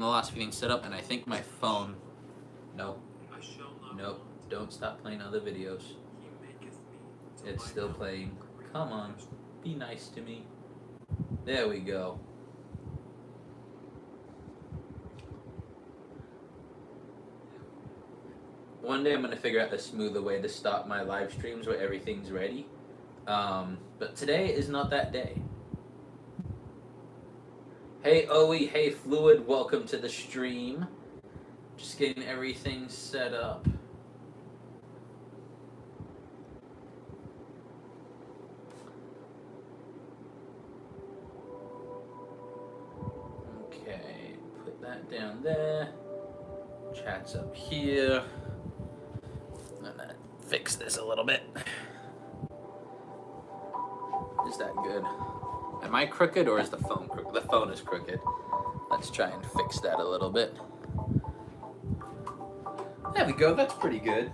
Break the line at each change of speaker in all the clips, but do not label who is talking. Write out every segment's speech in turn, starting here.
the last few things set up, and I think my phone. Nope. Nope. Don't stop playing other videos. It's still playing. Come on. Be nice to me. There we go. One day I'm going to figure out a smoother way to start my live streams where everything's ready. But today is not that day. Hey Oe, hey Fluid, welcome to the stream. Just getting everything set up. Okay, put that down there. Chat's up here. I'm gonna fix this a little bit. Is that good? Am I crooked or is the phone crooked? The phone is crooked. Let's try and fix that a little bit. There we go, that's pretty good.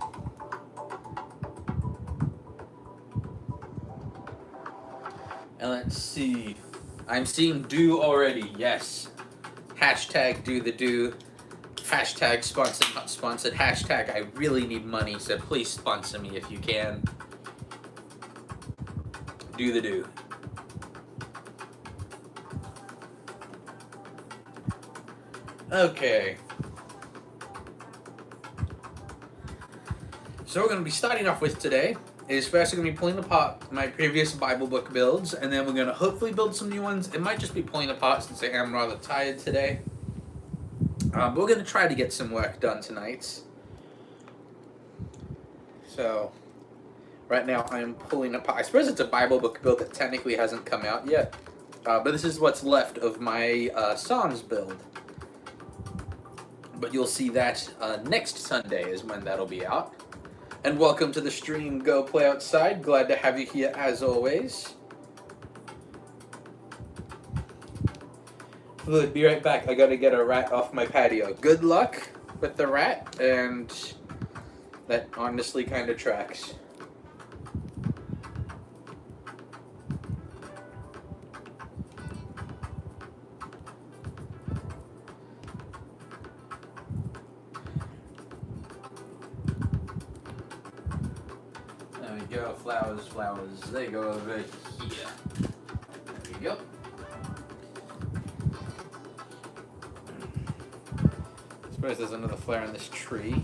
And let's see. I'm seeing do already, yes. Hashtag do the do. Hashtag sponsored, not sponsored. Hashtag I really need money, so please sponsor me if you can. Do the do. Okay. So we're going to be starting off with today is first we're going to be pulling apart my previous Bible book builds, and then we're going to hopefully build some new ones. It might just be pulling apart since I am rather tired today. But we're going to try to get some work done tonight. So, right now I'm pulling apart. I suppose it's a Bible book build that technically hasn't come out yet. But this is what's left of my Psalms build. But you'll see that next Sunday is when that'll be out. And welcome to the stream, Go Play Outside. Glad to have you here as always. Look, be right back. I gotta get a rat off my patio. Good luck with the rat, and that honestly kind of tracks. There we go, flowers, flowers. They go over here. There we go. I suppose there's another flare in this tree.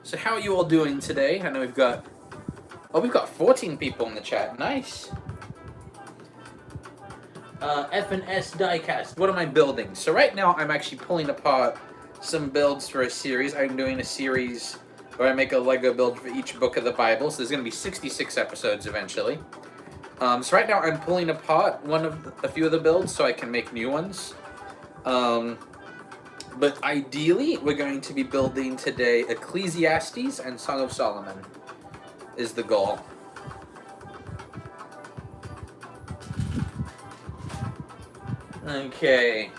So how are you all doing today? I know we've got 14 people in the chat. Nice. F&S Diecast. What am I building? So right now I'm actually pulling apart some builds for a series. I'm doing a series where I make a Lego build for each book of the Bible. So there's going to be 66 episodes eventually. So right now I'm pulling apart a few of the builds so I can make new ones. But ideally, we're going to be building today Ecclesiastes and Song of Solomon is the goal. Okay.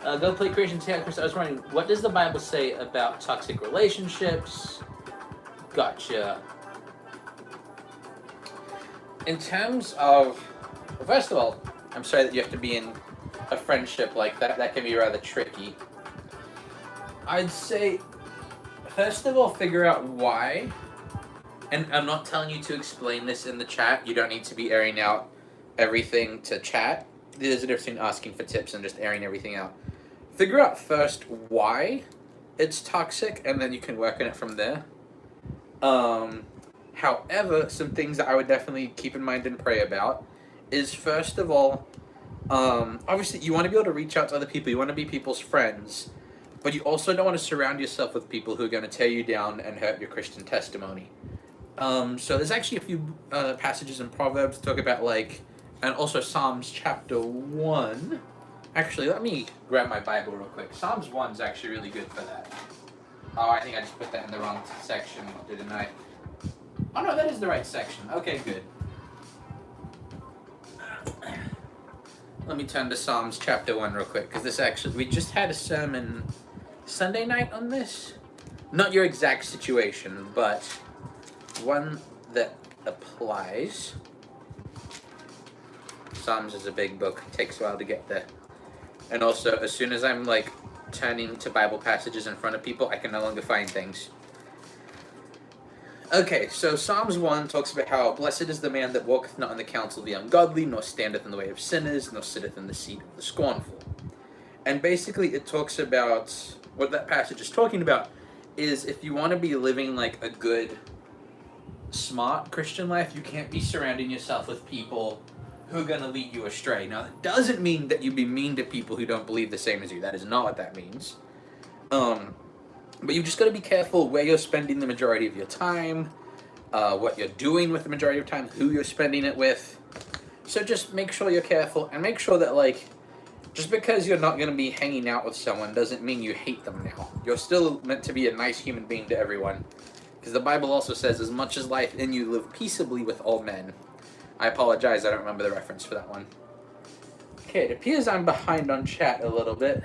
Go Play Creation. Chris, I was wondering, what does the Bible say about toxic relationships? Gotcha. In terms of, well, first of all, I'm sorry that you have to be in a friendship like that. That can be rather tricky. I'd say, first of all, figure out why. And I'm not telling you to explain this in the chat. You don't need to be airing out everything to chat. There's a difference between asking for tips and just airing everything out. Figure out first why it's toxic, and then you can work on it from there. However, some things that I would definitely keep in mind and pray about is, first of all, obviously you want to be able to reach out to other people. You want to be people's friends, but you also don't want to surround yourself with people who are going to tear you down and hurt your Christian testimony. So there's actually a few passages in Proverbs talk about, like, and also Psalms chapter 1. Actually, let me grab my Bible real quick. Psalms 1 is actually really good for that. Oh, I think I just put that in the wrong section, didn't I? Oh no, that is the right section. Okay, good. Let me turn to Psalms chapter 1 real quick, because this actually, we just had a sermon Sunday night on this. Not your exact situation, but one that applies. Psalms is a big book. It takes a while to get there. And also, as soon as I'm like turning to Bible passages in front of people, I can no longer find things. Okay, so Psalms 1 talks about how blessed is the man that walketh not in the counsel of the ungodly, nor standeth in the way of sinners, nor sitteth in the seat of the scornful. And basically, it talks about what that passage is talking about is if you want to be living like a good, smart Christian life, you can't be surrounding yourself with people who are going to lead you astray. Now, that doesn't mean that you be mean to people who don't believe the same as you. That is not what that means. But you just got to be careful where you're spending the majority of your time, what you're doing with the majority of time, who you're spending it with. So just make sure you're careful and make sure that, like, just because you're not going to be hanging out with someone doesn't mean you hate them now. You're still meant to be a nice human being to everyone. Because the Bible also says, as much as life in you, live peaceably with all men. I apologize, I don't remember the reference for that one. Okay, it appears I'm behind on chat a little bit.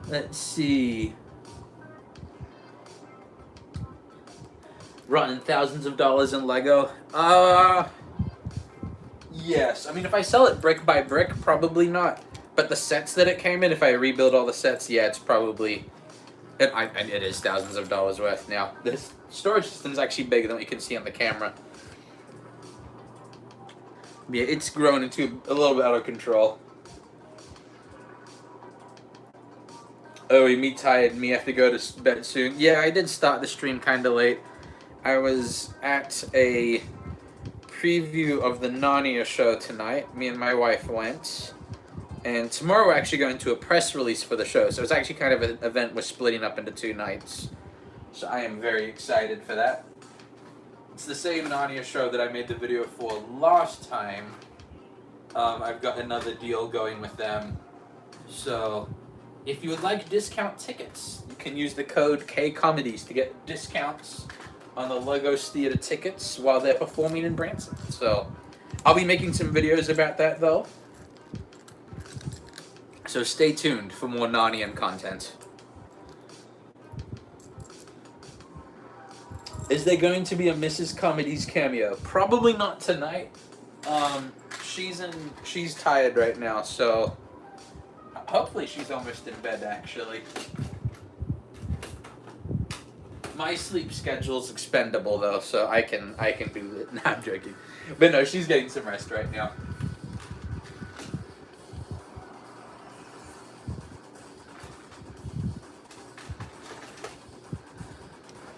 Let's see. Running thousands of dollars in Lego. Yes. I mean, if I sell it brick by brick, probably not. But the sets that it came in, if I rebuild all the sets, yeah, it's probably... It is thousands of dollars worth now. This storage system is actually bigger than what you can see on the camera. Yeah, it's grown into a little bit out of control. Oh, me tired. Me have to go to bed soon. Yeah, I did start the stream kind of late. I was at a preview of the Narnia show tonight. Me and my wife went. And tomorrow we're actually going to a press release for the show. So it's actually kind of an event we're splitting up into 2 nights. So I am very excited for that. It's the same Narnia show that I made the video for last time. I've got another deal going with them. So if you would like discount tickets, you can use the code KComedies to get discounts on the Logos Theater tickets while they're performing in Branson. So I'll be making some videos about that though. So stay tuned for more Narnian content. Is there going to be a Mrs. Comedies cameo? Probably not tonight. She's tired right now, so hopefully she's almost in bed actually. My sleep schedule's expendable though, so I can do it. Nah, I'm joking. But no, she's getting some rest right now.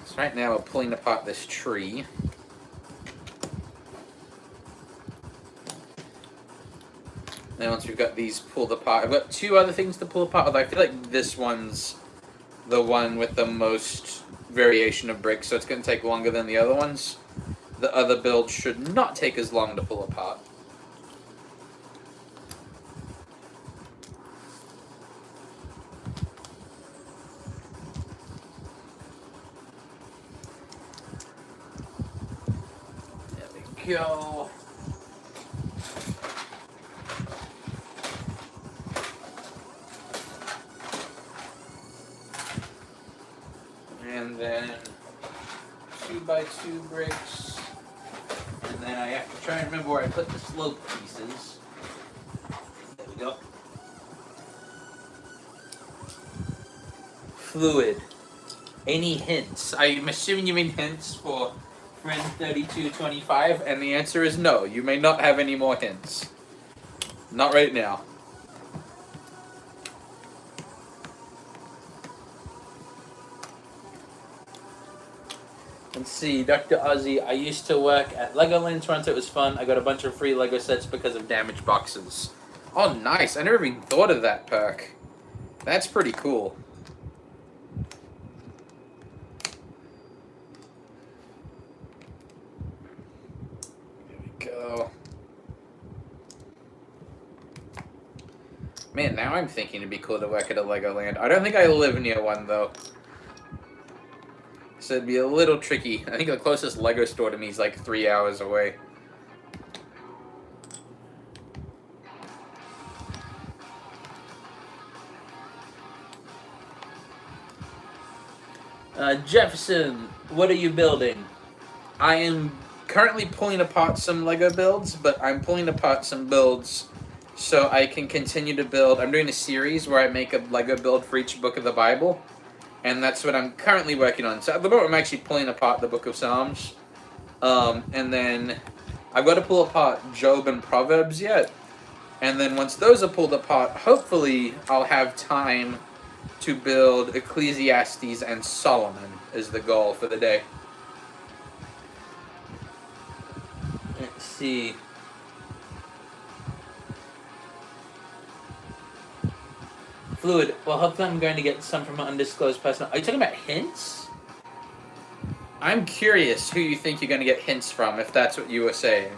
So right now we're pulling apart this tree. Then once we've got these pulled apart, I've got 2 other things to pull apart, although I feel like this one's the one with the most variation of bricks, so it's going to take longer than the other ones. The other build should not take as long to pull apart. There we go. And then 2x2 bricks. And then I have to try and remember where I put the slope pieces. There we go. Fluid. Any hints? I'm assuming you mean hints for friend 3225, and the answer is no. You may not have any more hints. Not right now. Let's see, Dr. Ozzy, I used to work at Legoland Toronto. It was fun. I got a bunch of free Lego sets because of damaged boxes. Oh, nice. I never even thought of that perk. That's pretty cool. There we go. Man, now I'm thinking it'd be cool to work at a Legoland. I don't think I live near one, though. So it'd be a little tricky. I think the closest Lego store to me is like 3 hours away. Jefferson, what are you building? I am currently pulling apart some Lego builds, but I'm pulling apart some builds so I can continue to build. I'm doing a series where I make a Lego build for each book of the Bible, and that's what I'm currently working on. So at the moment, I'm actually pulling apart the Book of Psalms, and then I've got to pull apart Job and Proverbs yet. And then once those are pulled apart, hopefully I'll have time to build Ecclesiastes and Solomon is the goal for the day. Let's see. Fluid. Well, hopefully I'm going to get some from an undisclosed person. Are you talking about hints? I'm curious who you think you're going to get hints from, if that's what you were saying.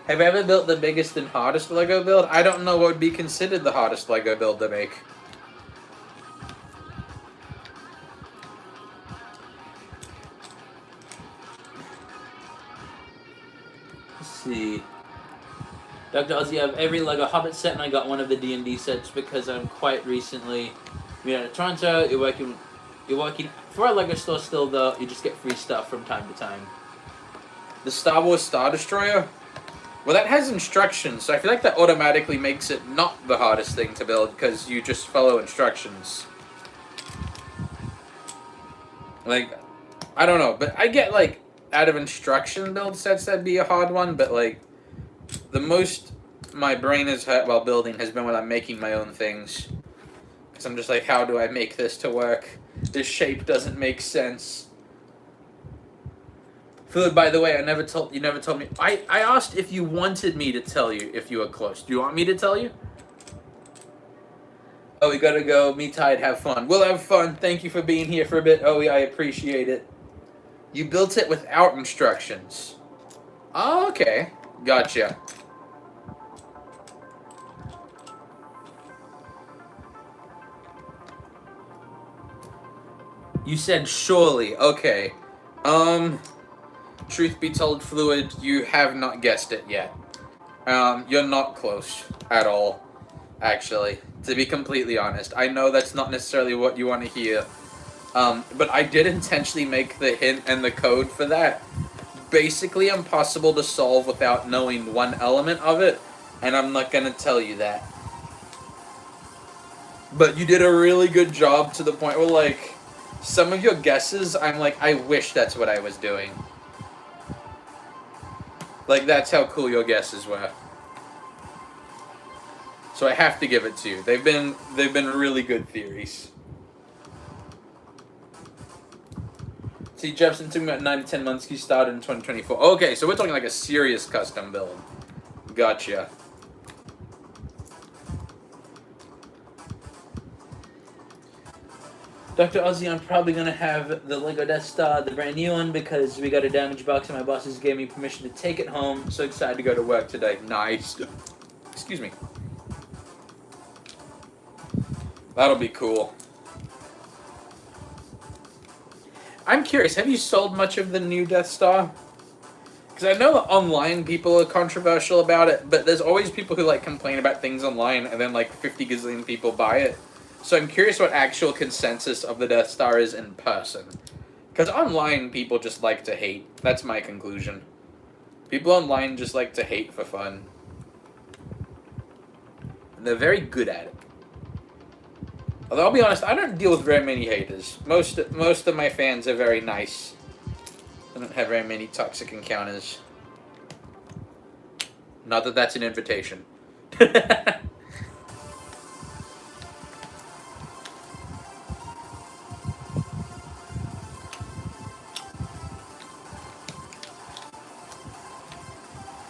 Have you ever built the biggest and hardest Lego build? I don't know what would be considered the hardest Lego build to make. Let's see. Dr. Ozzy, I have every Lego Hobbit set, and I got one of the D&D sets because I'm quite recently moved out of Toronto. You're working for a Lego store still, though. You just get free stuff from time to time. The Star Wars Star Destroyer? Well, that has instructions, so I feel like that automatically makes it not the hardest thing to build, because you just follow instructions. Like, I don't know, but I get, like, out of instruction build sets, that'd be a hard one, but, like, the most my brain has hurt while building has been when I'm making my own things. Because I'm just like, how do I make this to work? This shape doesn't make sense. Food, by the way, you never told me. I asked if you wanted me to tell you if you were close. Do you want me to tell you? Oh, we gotta go. Me, Tide, have fun. We'll have fun. Thank you for being here for a bit. Oh, yeah, I appreciate it. You built it without instructions. Oh, okay. Gotcha. You said surely. Okay. Truth be told, Fluid, you have not guessed it yet. You're not close at all, actually. To be completely honest. I know that's not necessarily what you want to hear. But I did intentionally make the hint and the code for that basically impossible to solve without knowing one element of it, and I'm not gonna tell you that. But you did a really good job to the point where, like, some of your guesses, I'm like, I wish that's what I was doing. Like, that's how cool your guesses were. So I have to give it to you. They've been really good theories. See, Jefferson took me about 9 to 10 months. He started in 2024. Okay, so we're talking like a serious custom build. Gotcha. Dr. Ozzy, I'm probably going to have the Lego Death Star, the brand new one, because we got a damaged box and my bosses gave me permission to take it home. So excited to go to work today. Nice. Excuse me. That'll be cool. I'm curious, have you sold much of the new Death Star? Because I know that online people are controversial about it, but there's always people who like complain about things online and then like 50 gazillion people buy it. So I'm curious what actual consensus of the Death Star is in person. Because online people just like to hate. That's my conclusion. People online just like to hate for fun. And they're very good at it. Although I'll be honest, I don't deal with very many haters. Most of my fans are very nice. I don't have very many toxic encounters. Not that that's an invitation.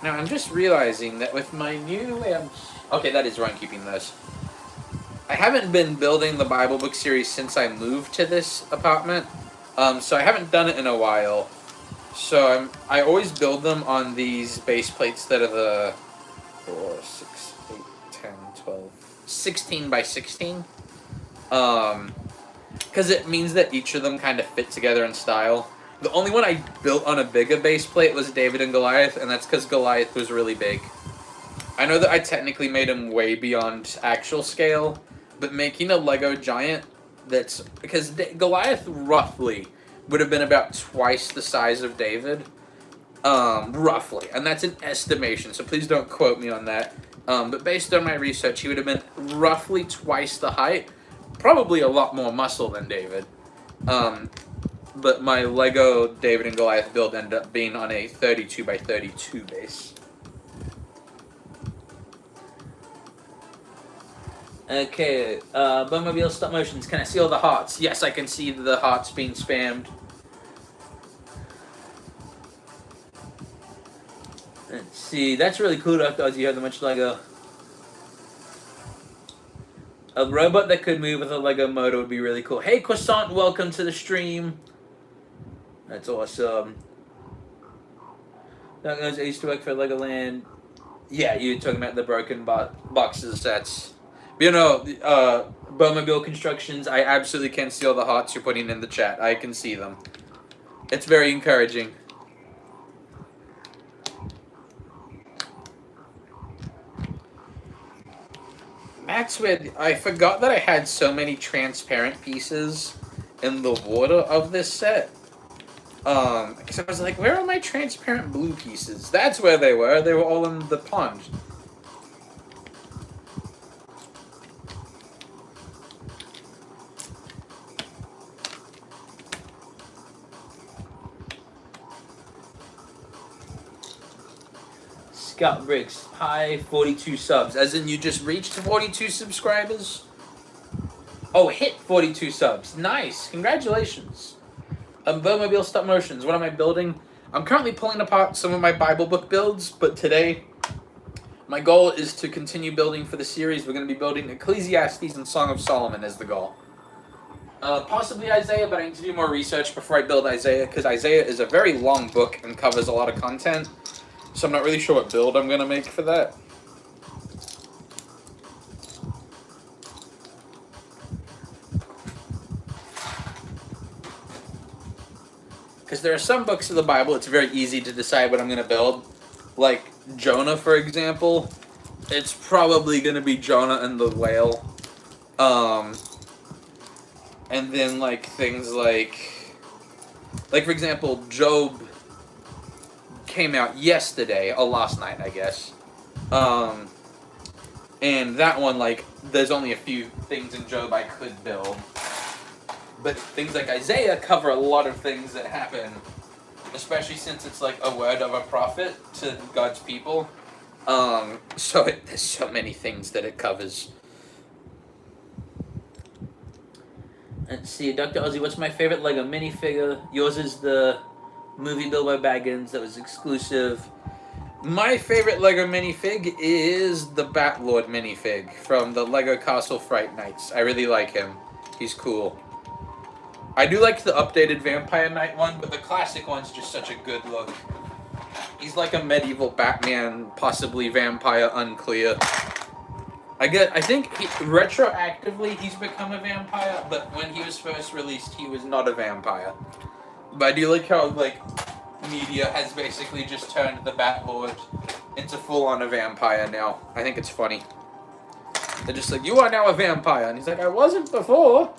Now I'm just realizing that with my new okay, that is where I'm keeping those. I haven't been building the Bible book series since I moved to this apartment, so I haven't done it in a while. So I always build them on these base plates that are the 4, 6, 8, 10, 12, 16 by 16. Because it means that each of them kind of fit together in style. The only one I built on a bigger base plate was David and Goliath, and that's because Goliath was really big. I know that I technically made him way beyond actual scale, but making a Lego giant that's... Because Goliath roughly would have been about twice the size of David. roughly, and that's an estimation, so please don't quote me on that. But based on my research, he would have been roughly twice the height, probably a lot more muscle than David. But my Lego David and Goliath build ended up being on a 32 by 32 base. Okay, Bowmobile stop motions. Can I see all the hearts? Yes, I can see the hearts being spammed. Let's see. That's really cool, Dr. Oz. You have that much Lego. A robot that could move with a Lego motor would be really cool. Hey, Croissant, welcome to the stream. That's awesome. Dr. Oz, I used to work for Legoland. Yeah, you're talking about the broken boxes sets. You know, Bowmobile Constructions, I absolutely can see all the hearts you're putting in the chat. I can see them. It's very encouraging. That's weird. I forgot that I had so many transparent pieces in the water of this set. Because I was like, where are my transparent blue pieces? That's where they were. They were all in the pond. Scott Briggs, hi, 42 subs. As in you just reached 42 subscribers? Oh, hit 42 subs. Nice. Congratulations. Bowmobile stop motions. What am I building? I'm currently pulling apart some of my Bible book builds, but today my goal is to continue building for the series. We're going to be building Ecclesiastes and Song of Solomon as the goal. Possibly Isaiah, but I need to do more research before I build Isaiah, because Isaiah is a very long book and covers a lot of content. So I'm not really sure what build I'm going to make for that. Because there are some books of the Bible, it's very easy to decide what I'm going to build. Like Jonah, for example. It's probably going to be Jonah and the whale. And then like things like for example, Job came out yesterday, or last night, I guess. And that one, like, there's only a few things in Job I could build. But things like Isaiah cover a lot of things that happen, especially since it's like a word of a prophet to God's people. So there's so many things that it covers. Let's see, Dr. Ozzy, what's my favorite Lego minifigure? Yours is the movie Bilbo Baggins that was exclusive. My favorite Lego minifig is the Batlord minifig from the Lego Castle Fright Nights. I really like him. He's cool. I do like the updated Vampire Knight one, but the classic one's just such a good look. He's like a medieval Batman, possibly vampire, unclear. I think retroactively he's become a vampire, but when he was first released, he was not a vampire. But I do like how, like, media has basically just turned the Batlord into full-on a vampire now. I think it's funny. They're just like, you are now a vampire. And he's like, I wasn't before.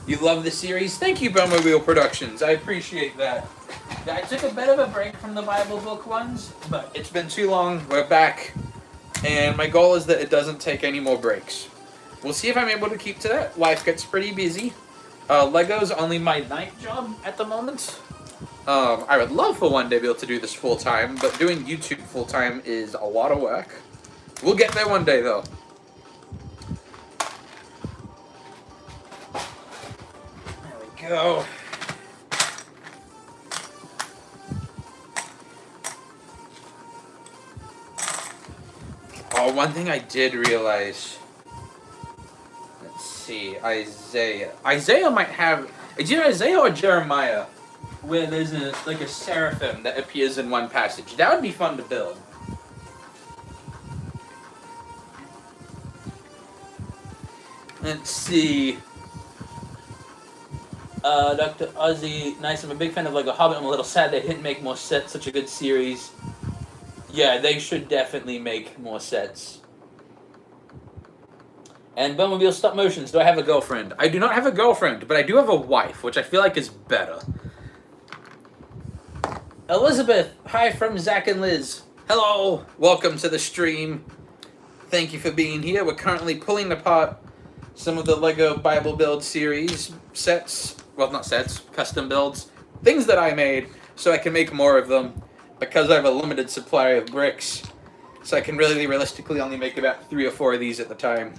You love the series? Thank you, Bowmobile Productions. I appreciate that. I took a bit of a break from the Bible book ones, but it's been too long. We're back. And my goal is that it doesn't take any more breaks. We'll see if I'm able to keep to that. Life gets pretty busy. Lego's only my night job at the moment. I would love for one day to be able to do this full-time, but doing YouTube full-time is a lot of work. We'll get there one day, though. There we go. Oh, one thing I did realize. Let's see, Isaiah. Isaiah might have. It's either Isaiah or Jeremiah, where there's a seraphim that appears in one passage. That would be fun to build. Let's see. Dr. Ozzy, nice. I'm a big fan of Lego Hobbit. I'm a little sad they didn't make more sets. Such a good series. Yeah, they should definitely make more sets. And Bumblebee Stop Motions, do I have a girlfriend? I do not have a girlfriend, but I do have a wife, which I feel like is better. Elizabeth, hi from Zach and Liz. Hello, welcome to the stream. Thank you for being here. We're currently pulling apart some of the Lego Bible Build series sets. Well, not sets, custom builds. Things that I made so I can make more of them because I have a limited supply of bricks. So I can really realistically only make about 3 or 4 of these at the time.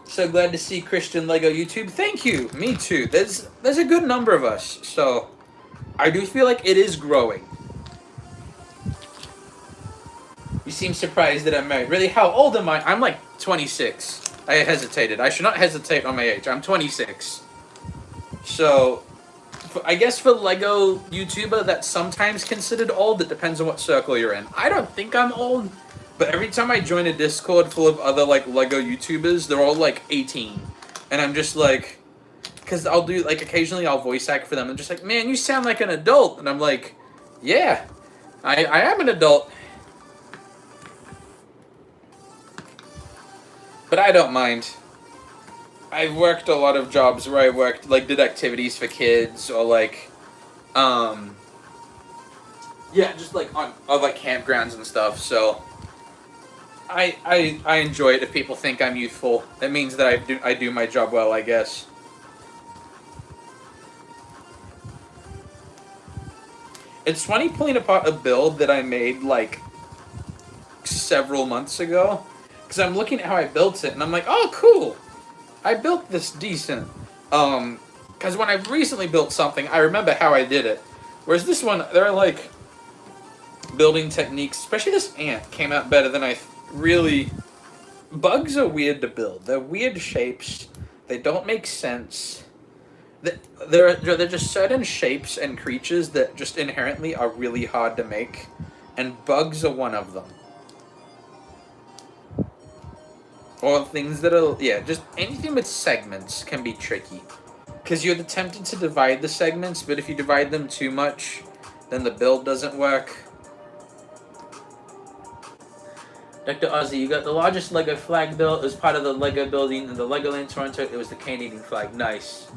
So glad to see Christian Lego YouTube. Thank you. Me too. There's a good number of us. So I do feel like it is growing. You seem surprised that I'm married. Really? How old am I? I'm like 26. I hesitated. I should not hesitate on my age. I'm 26. So I guess for Lego YouTuber, that's sometimes considered old. It depends on what circle you're in. I don't think I'm old. But every time I join a Discord full of other, like, Lego YouTubers, they're all, like, 18. And I'm just like... Because I'll do, like, occasionally I'll voice act for them. And just like, man, you sound like an adult. And I'm like, yeah, I am an adult. But I don't mind. I've worked a lot of jobs where I worked, like, did activities for kids. Or, like, yeah, just, like, on like, campgrounds and stuff. So... I enjoy it if people think I'm youthful. That means that I do my job well, I guess. It's funny pulling apart a build that I made, like, several months ago. Because I'm looking at how I built it, and I'm like, oh, cool. I built this decent. Because when I've recently built something, I remember how I did it. Whereas this one, there are, like, building techniques, especially this ant, came out better than I really... Bugs are weird to build. They're weird shapes. They don't make sense. There are just certain shapes and creatures that just inherently are really hard to make. And bugs are one of them. Or things that are... Yeah, just anything with segments can be tricky. Because you're tempted to divide the segments, but if you divide them too much, then the build doesn't work. Dr. Ozzy, you got the largest Lego flag built. It was part of the Lego building in the Legoland Toronto. It was the Canadian flag. Nice.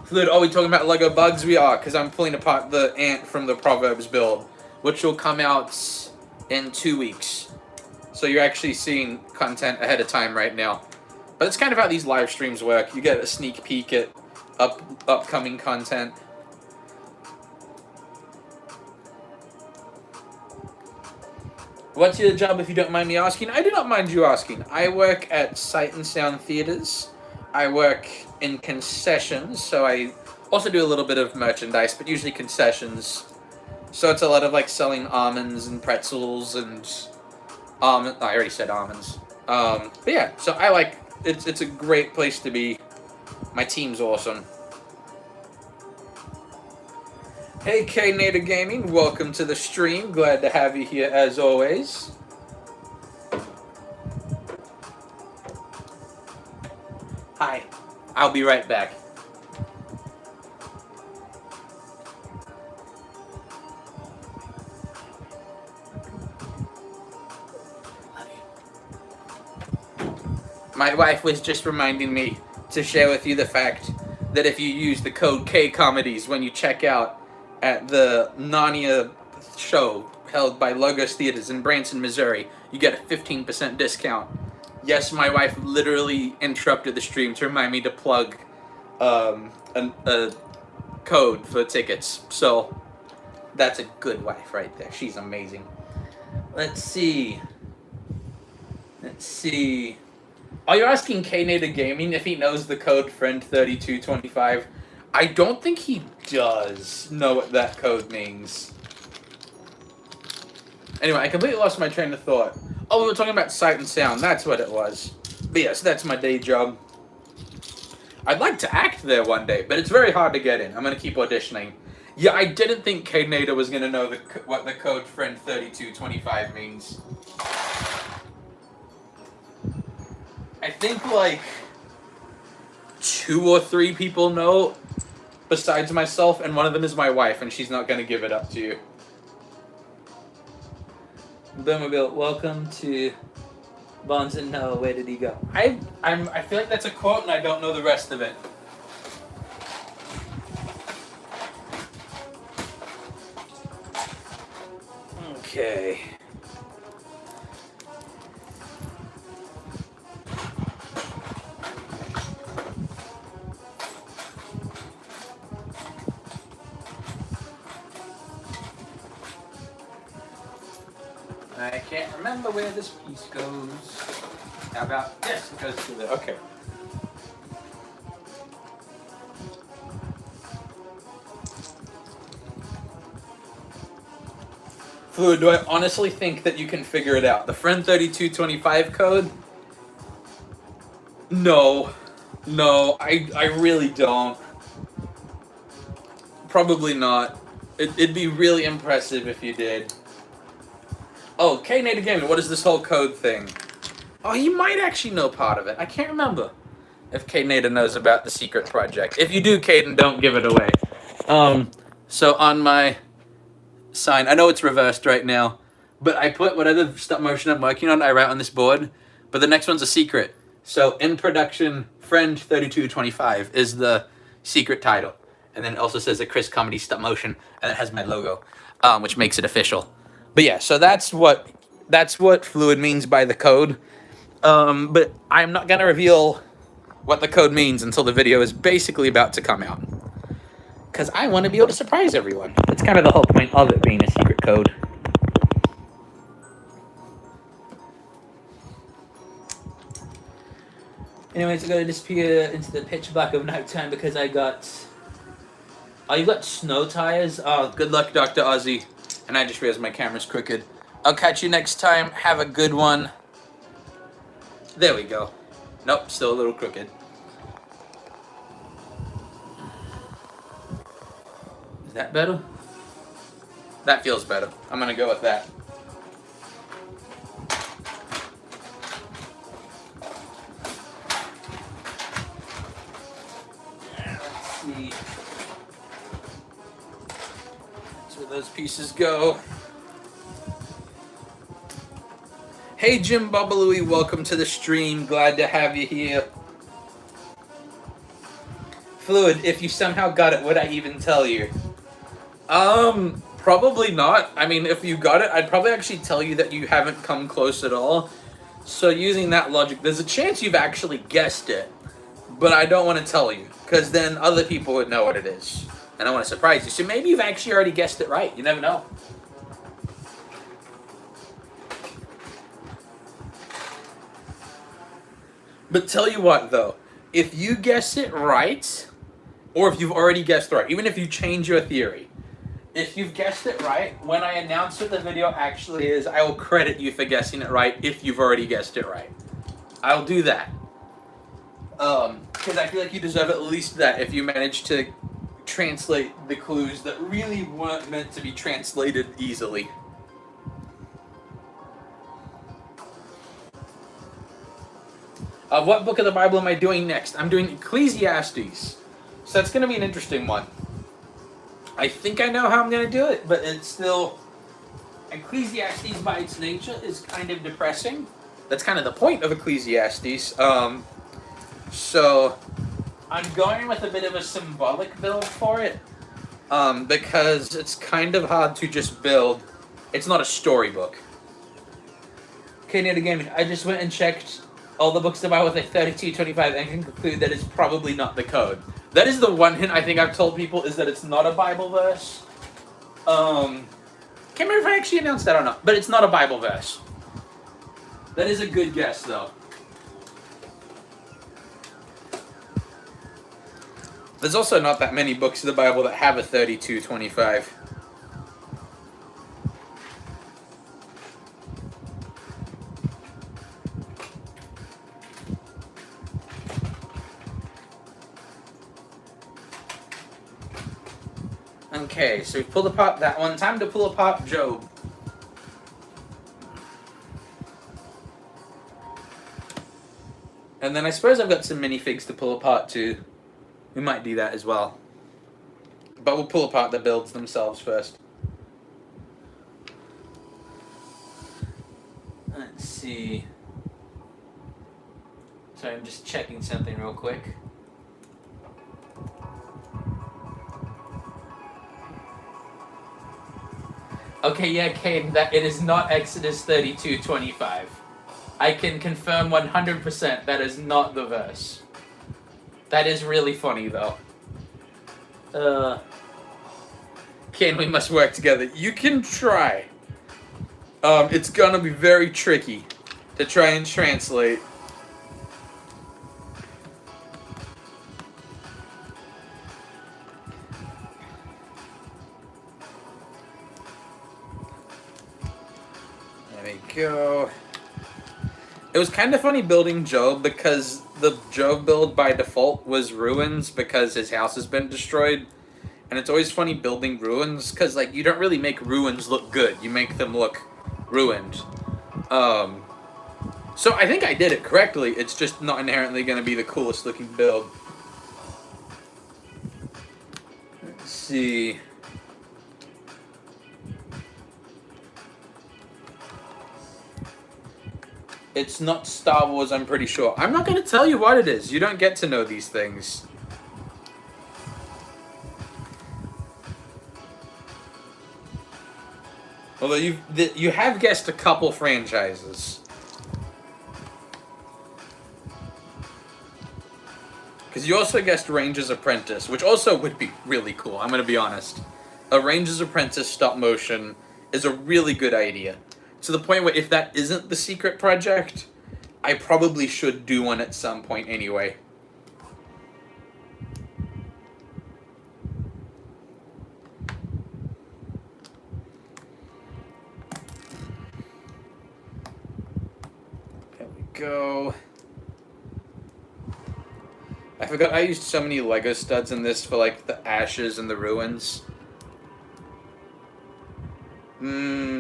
Fluid, are we talking about Lego bugs? We are, because I'm pulling apart the ant from the Proverbs build, which will come out in 2 weeks. So you're actually seeing content ahead of time right now. But it's kind of how these live streams work. You get a sneak peek at upcoming content. What's your job, if you don't mind me asking? I do not mind you asking. I work at Sight and Sound Theaters. I work in concessions, so I also do a little bit of merchandise, but usually concessions. So it's a lot of, like, selling almonds and pretzels and... I already said almonds. But yeah, so I like... It's a great place to be. My team's awesome. Hey, K-Nader Gaming, welcome to the stream. Glad to have you here as always. Hi, I'll be right back. My wife was just reminding me to share with you the fact that if you use the code KComedies when you check out at the Narnia show held by Logos Theaters in Branson, Missouri, you get a 15% discount. Yes, my wife literally interrupted the stream to remind me to plug a code for tickets. So that's a good wife right there. She's amazing. Let's see. Oh, you're asking K-Nader Gaming if he knows the code FRIEND3225. I don't think he does know what that code means. Anyway, I completely lost my train of thought. Oh, we were talking about Sight and Sound. That's what it was. But yes, that's my day job. I'd like to act there one day, but it's very hard to get in. I'm going to keep auditioning. Yeah, I didn't think K-Nader was going to know what the code FRIEND3225 means. I think, like, 2 or 3 people know besides myself, and one of them is my wife, and she's not going to give it up to you. Boomerbill, welcome to
Bonson, no, where did he go?
I feel like that's a quote and I don't know the rest of it.
Okay.
I can't remember where this piece goes. How about this? It goes to the okay. Fluid, do I honestly think that you can figure it out? The Friend 3225 code? No. No, I really don't. Probably not. It'd be really impressive if you did. Oh, K-Native Gaming, what is this whole code thing? Oh, you might actually know part of it. I can't remember if Caden knows about the secret project. If you do, Caden, don't give it away. So on my sign, I know it's reversed right now, but I put whatever stop motion I'm working on, I write on this board, but the next one's a secret. So in production, Friend 3225 is the secret title. And then it also says a Chris Comedy stop motion, and it has my logo, which makes it official. But yeah, so that's what Fluid means by the code. But I'm not gonna reveal what the code means until the video is basically about to come out. Because I want to be able to surprise everyone.
That's kind of the whole point of it being a secret code. Anyways, I gotta disappear into the pitch black of nighttime because I got... Oh, you got snow tires?
Oh, good luck, Dr. Ozzy. And I just realized my camera's crooked. I'll catch you next time. Have a good one. There we go. Nope, still a little crooked.
Is that better?
That feels better. I'm gonna go with that. Let's see. That's where those pieces go. Hey Jim Bubalooey, welcome to the stream. Glad to have you here. Fluid, if you somehow got it, would I even tell you? Probably not. I mean, if you got it, I'd probably actually tell you that you haven't come close at all. So using that logic, there's a chance you've actually guessed it. But I don't want to tell you, because then other people would know what it is. And I want to surprise you. So maybe you've actually already guessed it right. You never know. But tell you what, though. If you guess it right, or if you've already guessed right, even if you change your theory, if you've guessed it right, when I announce what the video actually is, I will credit you for guessing it right if you've already guessed it right. I'll do that. Because I feel like you deserve at least that if you manage to translate the clues that really weren't meant to be translated easily. What book of the Bible am I doing next? I'm doing Ecclesiastes. So that's going to be an interesting one. I think I know how I'm going to do it, but it's still... Ecclesiastes by its nature is kind of depressing. That's kind of the point of Ecclesiastes. So I'm going with a bit of a symbolic build for it. Because it's kind of hard to just build. It's not a storybook.
Okay, Native Gaming, I just went and checked all the books about with a 3225 and can conclude that it's probably not the code.
That is the one hint I think I've told people, is that it's not a Bible verse. Can't remember if I actually announced that or not, but it's not a Bible verse. That is a good guess, though. There's also not that many books of the Bible that have a 3225. Okay, so we've pulled apart that one. Time to pull apart Job. And then I suppose I've got some minifigs to pull apart too. We might do that as well. But we'll pull apart the builds themselves first.
Let's see. Sorry, I'm just checking something real quick. Okay, yeah, Kane, that it is not Exodus 32:25. I can confirm 100% that is not the verse. That is really funny, though.
Kane, we must work together. You can try. It's gonna be very tricky to try and translate. There we go. It was kind of funny building Job because the Job build by default was ruins because his house has been destroyed. And it's always funny building ruins because, like, you don't really make ruins look good. You make them look ruined. So I think I did it correctly. It's just not inherently going to be the coolest looking build. Let's see. It's not Star Wars, I'm pretty sure. I'm not going to tell you what it is. You don't get to know these things. Although you have guessed a couple franchises. Because you also guessed Ranger's Apprentice, which also would be really cool, I'm going to be honest. A Ranger's Apprentice stop motion is a really good idea. To the point where if that isn't the secret project, I probably should do one at some point anyway. There we go. I forgot I used so many Lego studs in this for, like, the ashes and the ruins.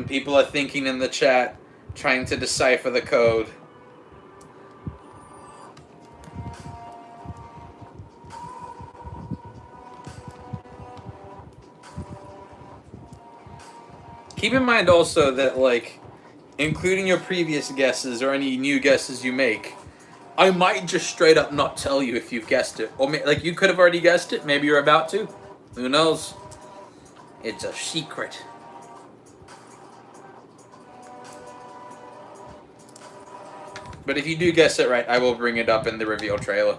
People are thinking in the chat, trying to decipher the code. Keep in mind also that, like, including your previous guesses or any new guesses you make, I might just straight up not tell you if you've guessed it. Or, like, you could have already guessed it. Maybe you're about to. Who knows? It's a secret. But if you do guess it right, I will bring it up in the reveal trailer.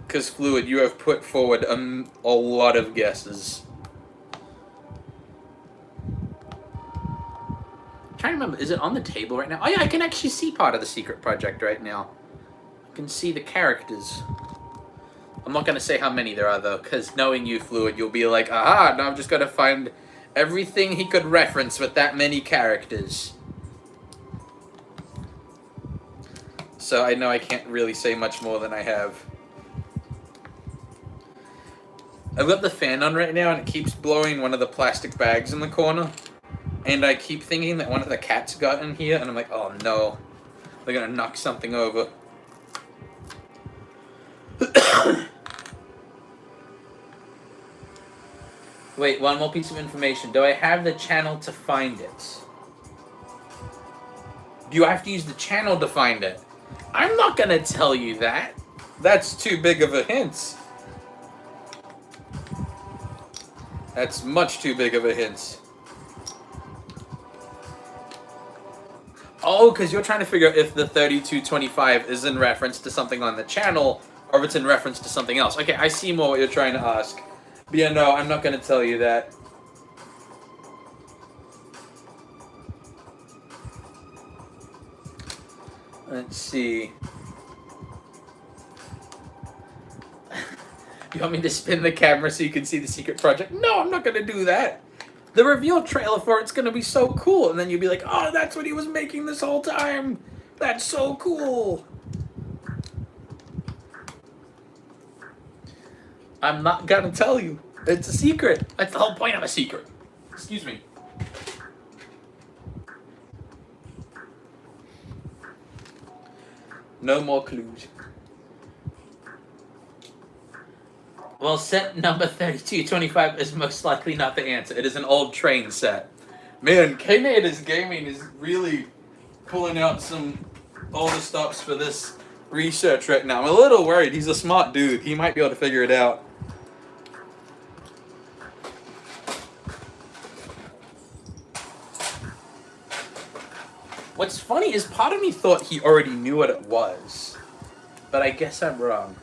Because, Fluid, you have put forward a lot of guesses. I'm trying to remember, is it on the table right now? Oh yeah, I can actually see part of the secret project right now. I can see the characters. I'm not going to say how many there are, though, because knowing you, Fluid, you'll be like, aha, now I'm just going to find everything he could reference with that many characters. So I know I can't really say much more than I have. I've got the fan on right now, and it keeps blowing one of the plastic bags in the corner. And I keep thinking that one of the cats got in here, and I'm like, oh no. They're gonna knock something over.
Wait, one more piece of information. Do I have the channel to find it?
Do you have to use the channel to find it? I'm not gonna tell you that. That's too big of a hint. That's much too big of a hint. Oh, because you're trying to figure out if the 3225 is in reference to something on the channel, or if it's in reference to something else. Okay, I see more what you're trying to ask. But yeah, no, I'm not going to tell you that. Let's see. You want me to spin the camera so you can see the secret project? No, I'm not going to do that. The reveal trailer for it's going to be so cool. And then you'll be like, oh, that's what he was making this whole time. That's so cool. I'm not going to tell you. It's a secret. That's the whole point of a secret. Excuse me. No more clues.
Well, set number 3225 is most likely not the answer.
It is an old train set. Man, K-Natives Gaming is really pulling out all the stops for this research right now. I'm a little worried. He's a smart dude. He might be able to figure it out. What's funny is part of me thought he already knew what it was, but I guess I'm wrong.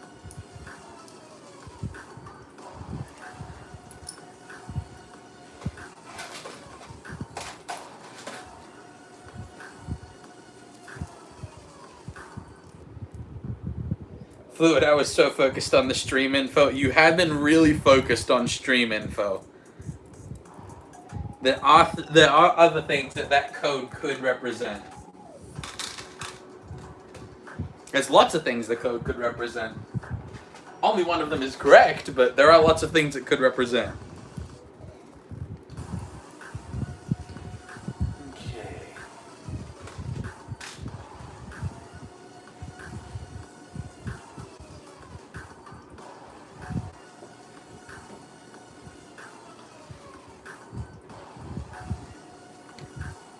Fluid, I was so focused on the stream info. You have been really focused on stream info. There are other things that code could represent. There's lots of things the code could represent. Only one of them is correct, but there are lots of things it could represent. Okay.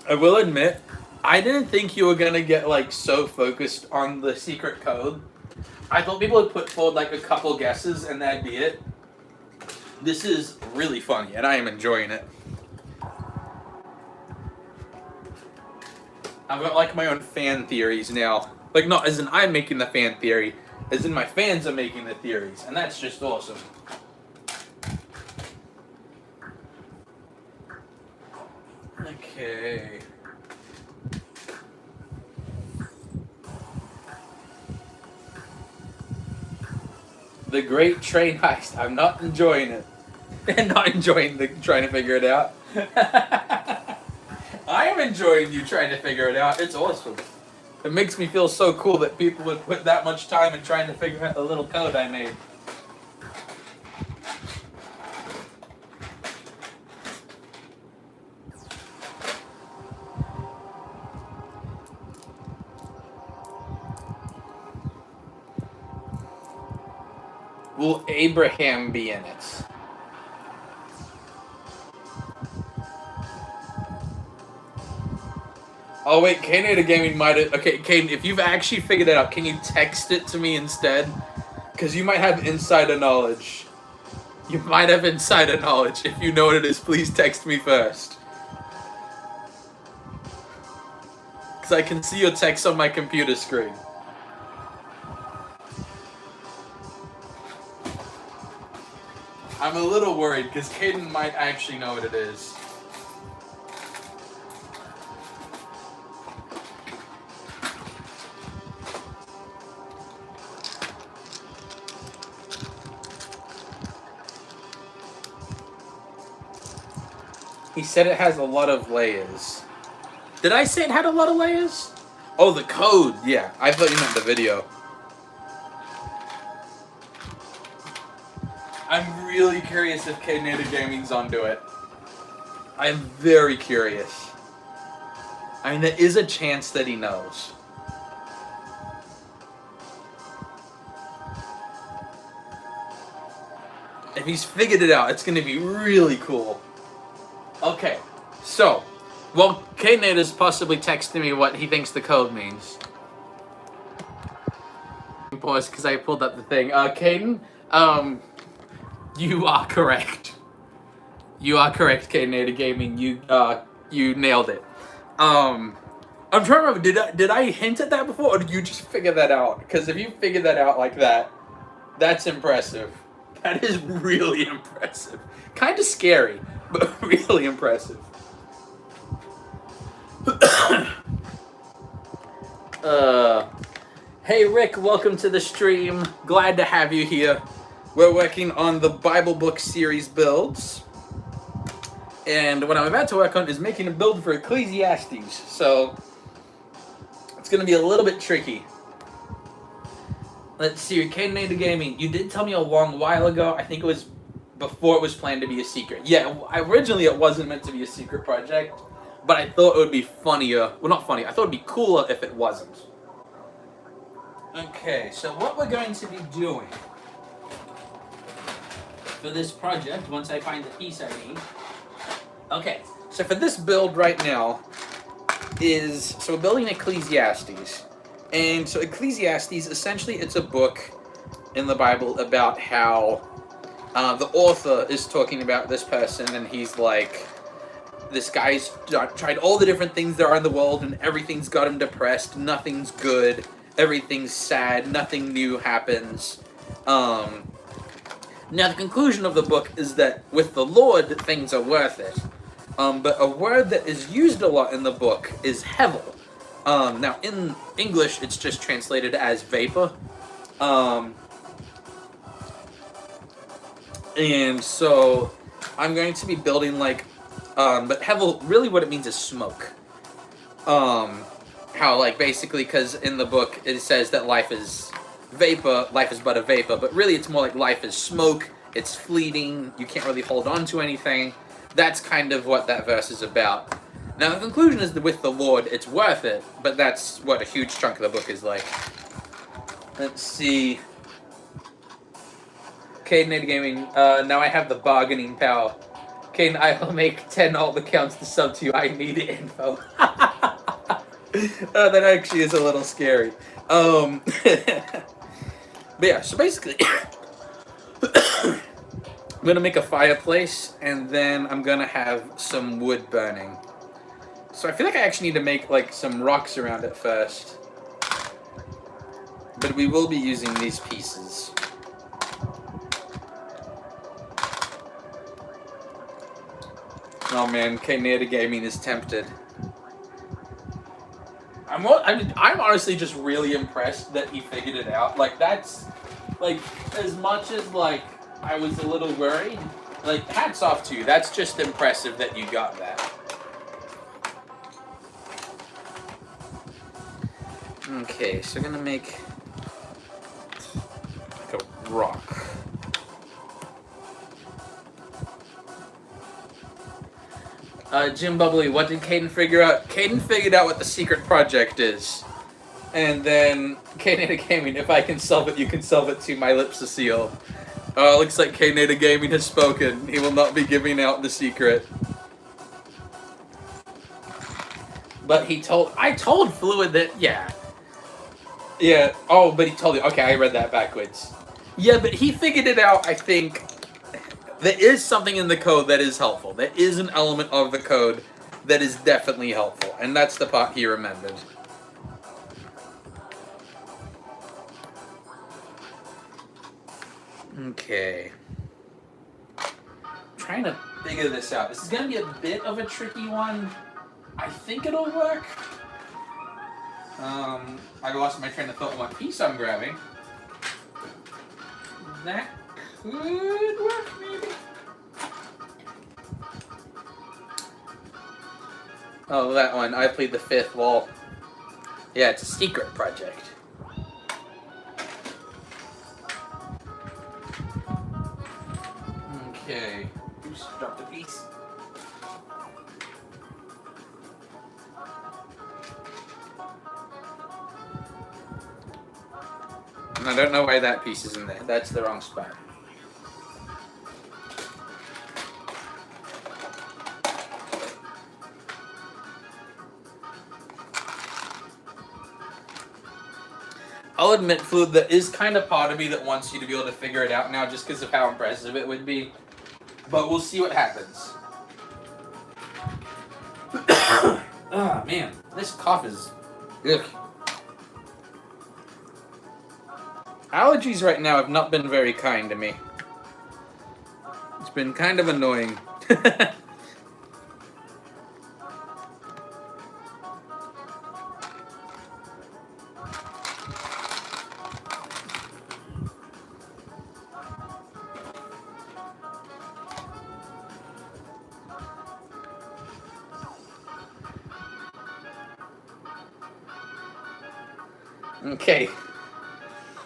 I will admit, I didn't think you were gonna get like so focused on the secret code. I thought people would put forward like a couple guesses and that'd be it. This is really funny and I am enjoying it. I've got like my own fan theories now. Like not as in I'm making the fan theory, as in my fans are making the theories, and that's just awesome. Okay. The Great Train Heist. I'm not enjoying it. And not enjoying trying to figure it out. I am enjoying you trying to figure it out. It's awesome. It makes me feel so cool that people would put that much time in trying to figure out the little code I made. Will Abraham be in it? Oh wait, Knader Gaming might have... Okay, Caden, if you've actually figured it out, can you text it to me instead? Because you might have insider knowledge. You might have insider knowledge. If you know what it is, please text me first. Because I can see your text on my computer screen. I'm a little worried because Caden might actually know what it is. He said it has a lot of layers. Did I say it had a lot of layers? Oh, the code. Yeah, I thought you meant the video. I'm really curious if Knader Gaming's onto it. I'm very curious. I mean, there is a chance that he knows. If he's figured it out, it's going to be really cool. Okay, so, well, Knader's possibly texting me what he thinks the code means. Pause, because I pulled up the thing. Caden, you are correct. You are correct, Knader Gaming. You nailed it. I'm trying to remember, did I hint at that before, or did you just figure that out? Because if you figured that out like that, that's impressive. That is really impressive. Kind of scary, but really impressive. Hey Rick, welcome to the stream. Glad to have you here. We're working on the Bible book series builds. And what I'm about to work on is making a build for Ecclesiastes. So, it's going to be a little bit tricky. Let's see, Knader Gaming, you did tell me a long while ago, I think it was before it was planned to be a secret. Yeah, originally it wasn't meant to be a secret project, but I thought it would be funnier. Well, not funny, I thought it would be cooler if it wasn't. Okay, so what we're going to be doing for this project, once I find the piece I need. Okay, so for this build right now, is, so we're building Ecclesiastes. And so Ecclesiastes, essentially it's a book in the Bible about how the author is talking about this person, and he's like, this guy's tried all the different things there are in the world, and everything's got him depressed. Nothing's good. Everything's sad. Nothing new happens. Now, the conclusion of the book is that with the Lord, things are worth it. But a word that is used a lot in the book is hevel. Now, in English, it's just translated as vapor. And so I'm going to be building like, but hevel, really what it means is smoke. How like basically, because in the book it says that life is vapor, life is but a vapor, but really it's more like life is smoke, it's fleeting, you can't really hold on to anything. That's kind of what that verse is about. Now the conclusion is that with the Lord it's worth it, but that's what a huge chunk of the book is like. Let's see. Caden Native Gaming, now I have the bargaining power. Caden, I will make 10 alt accounts to sub to you. I need info. That actually is a little scary. But yeah, so basically, I'm gonna make a fireplace, and then I'm gonna have some wood burning. So I feel like I actually need to make like some rocks around it first. But we will be using these pieces. Oh man, Canada Gaming is tempted. I'm honestly just really impressed that he figured it out. Like, that's, like, as much as, like, I was a little worried, like, hats off to you. That's just impressive that you got that. Okay, so we're gonna make like a rock. Jim Bubbly, what did Caden figure out? Caden figured out what the secret project is. And then, Caden Gaming, if I can solve it, you can solve it to my lips, Cecile. Looks like Caden Gaming has spoken. He will not be giving out the secret. But I told Fluid that, yeah. Yeah, oh, but he told you. Okay, I read that backwards. Yeah, but he figured it out, I think. There is something in the code that is helpful. There is an element of the code that is definitely helpful, and that's the part he remembered. Okay. I'm trying to figure this out. This is going to be a bit of a tricky one. I think it'll work. I lost my train of thought on what piece I'm grabbing. That could work, maybe. Oh, that one. I played the fifth wall. Yeah, it's a secret project. Okay. Oops, dropped a piece. And I don't know why that piece is in there. That's the wrong spot. I'll admit, Fluid, there is kind of part of me that wants you to be able to figure it out now just because of how impressive it would be. But we'll see what happens. Ah, man. This cough is... Ugh. Allergies right now have not been very kind to me. It's been kind of annoying. Okay.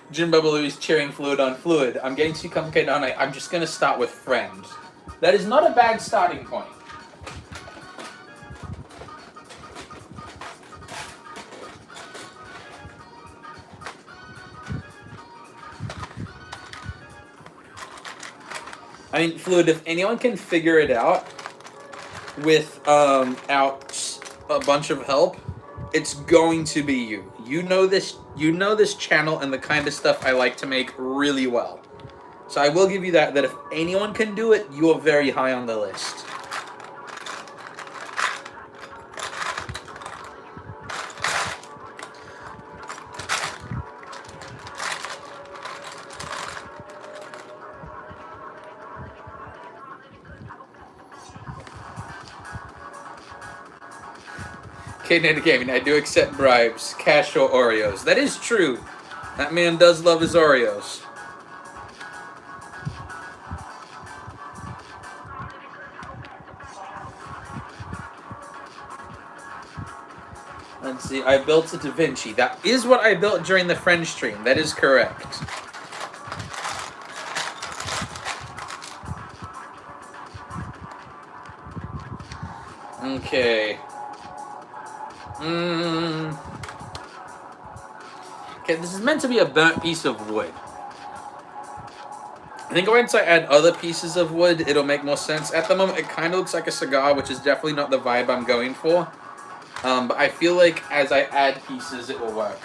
Jim Bubbaloo is cheering Fluid on Fluid. I'm getting too complicated on it. I'm just going to start with friend. That is not a bad starting point. I mean, Fluid, if anyone can figure it out without a bunch of help, it's going to be you. You know this channel and the kind of stuff I like to make really well. So I will give you that if anyone can do it, you are very high on the list. K-Ned Gaming, I do accept bribes, cash or Oreos. That is true. That man does love his Oreos. Let's see, I built a Da Vinci. That is what I built during the French stream. That is correct. Okay. Okay, this is meant to be a burnt piece of wood. I think once I add other pieces of wood, it'll make more sense. At the moment, it kind of looks like a cigar, which is definitely not the vibe I'm going for. But I feel like as I add pieces, it will work.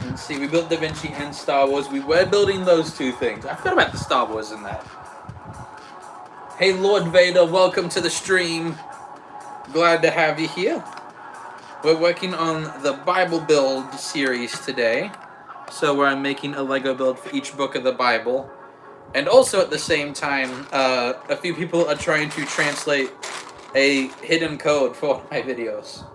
Let's see, we built Da Vinci and Star Wars. We were building those two things. I forgot about the Star Wars in that. Hey, Lord Vader, welcome to the stream. Glad to have you here. We're working on the Bible build series today. So where I'm making a Lego build for each book of the Bible. And also at the same time, a few people are trying to translate a hidden code for one of my videos.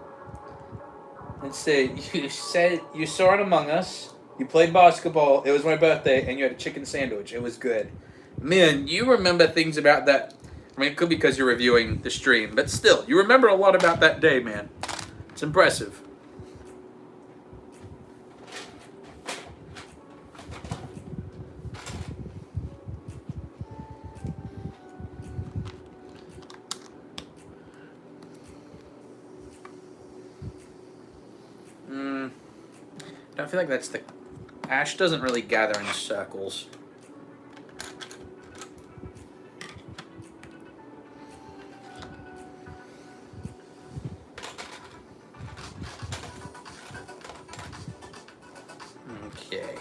Let's see, you said you saw it Among Us, you played basketball, it was my birthday, and you had a chicken sandwich. It was good. Man, you remember things about that. I mean, it could be because you're reviewing the stream, but still, you remember a lot about that day, man. It's impressive. I feel like that's the... Ash doesn't really gather in circles. Okay.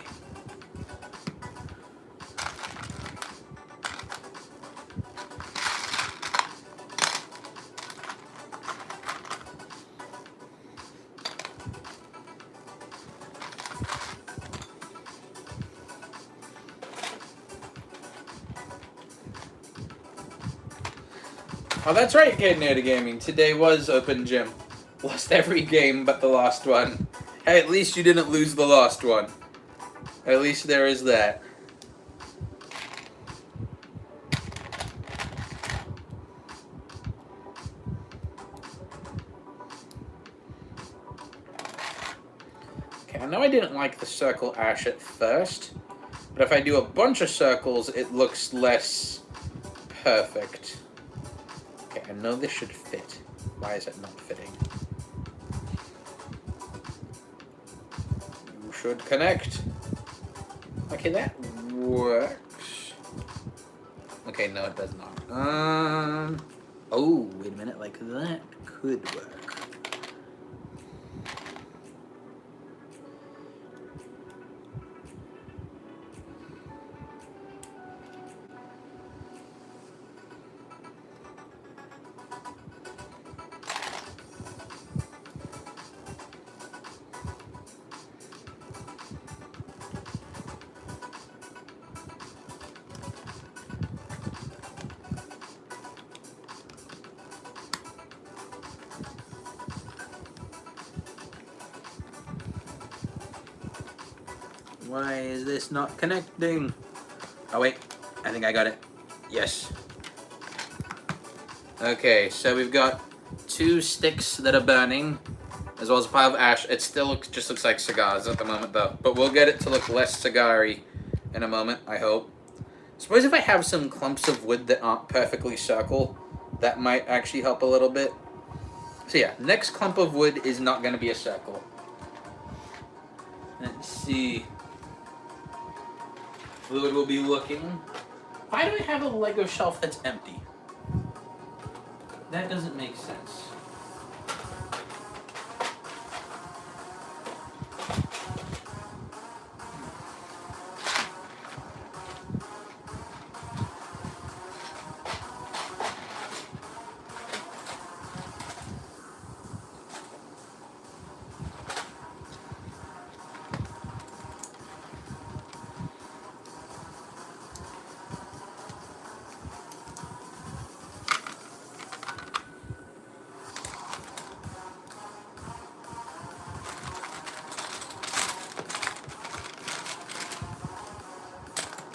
Oh, that's right, K-Ned Gaming. Today was Open Gym. Lost every game but the last one. Hey, at least you didn't lose the last one. At least there is that. Okay, I know I didn't like the circle Ash at first, but if I do a bunch of circles, it looks less perfect. Okay, I know this should fit. Why is it not fitting? You should connect. Okay, that works. Okay, no, it does not. Oh, wait a minute, like that could work. Why is this not connecting? Oh wait, I think I got it. Yes. Okay, so we've got 2 sticks that are burning, as well as a pile of ash. It still just looks like cigars at the moment though, but we'll get it to look less cigar-y in a moment, I hope. Suppose if I have some clumps of wood that aren't perfectly circle, that might actually help a little bit. So yeah, next clump of wood is not going to be a circle. Let's see. Fluid will be looking. Why do I have a Lego shelf that's empty? That doesn't make sense.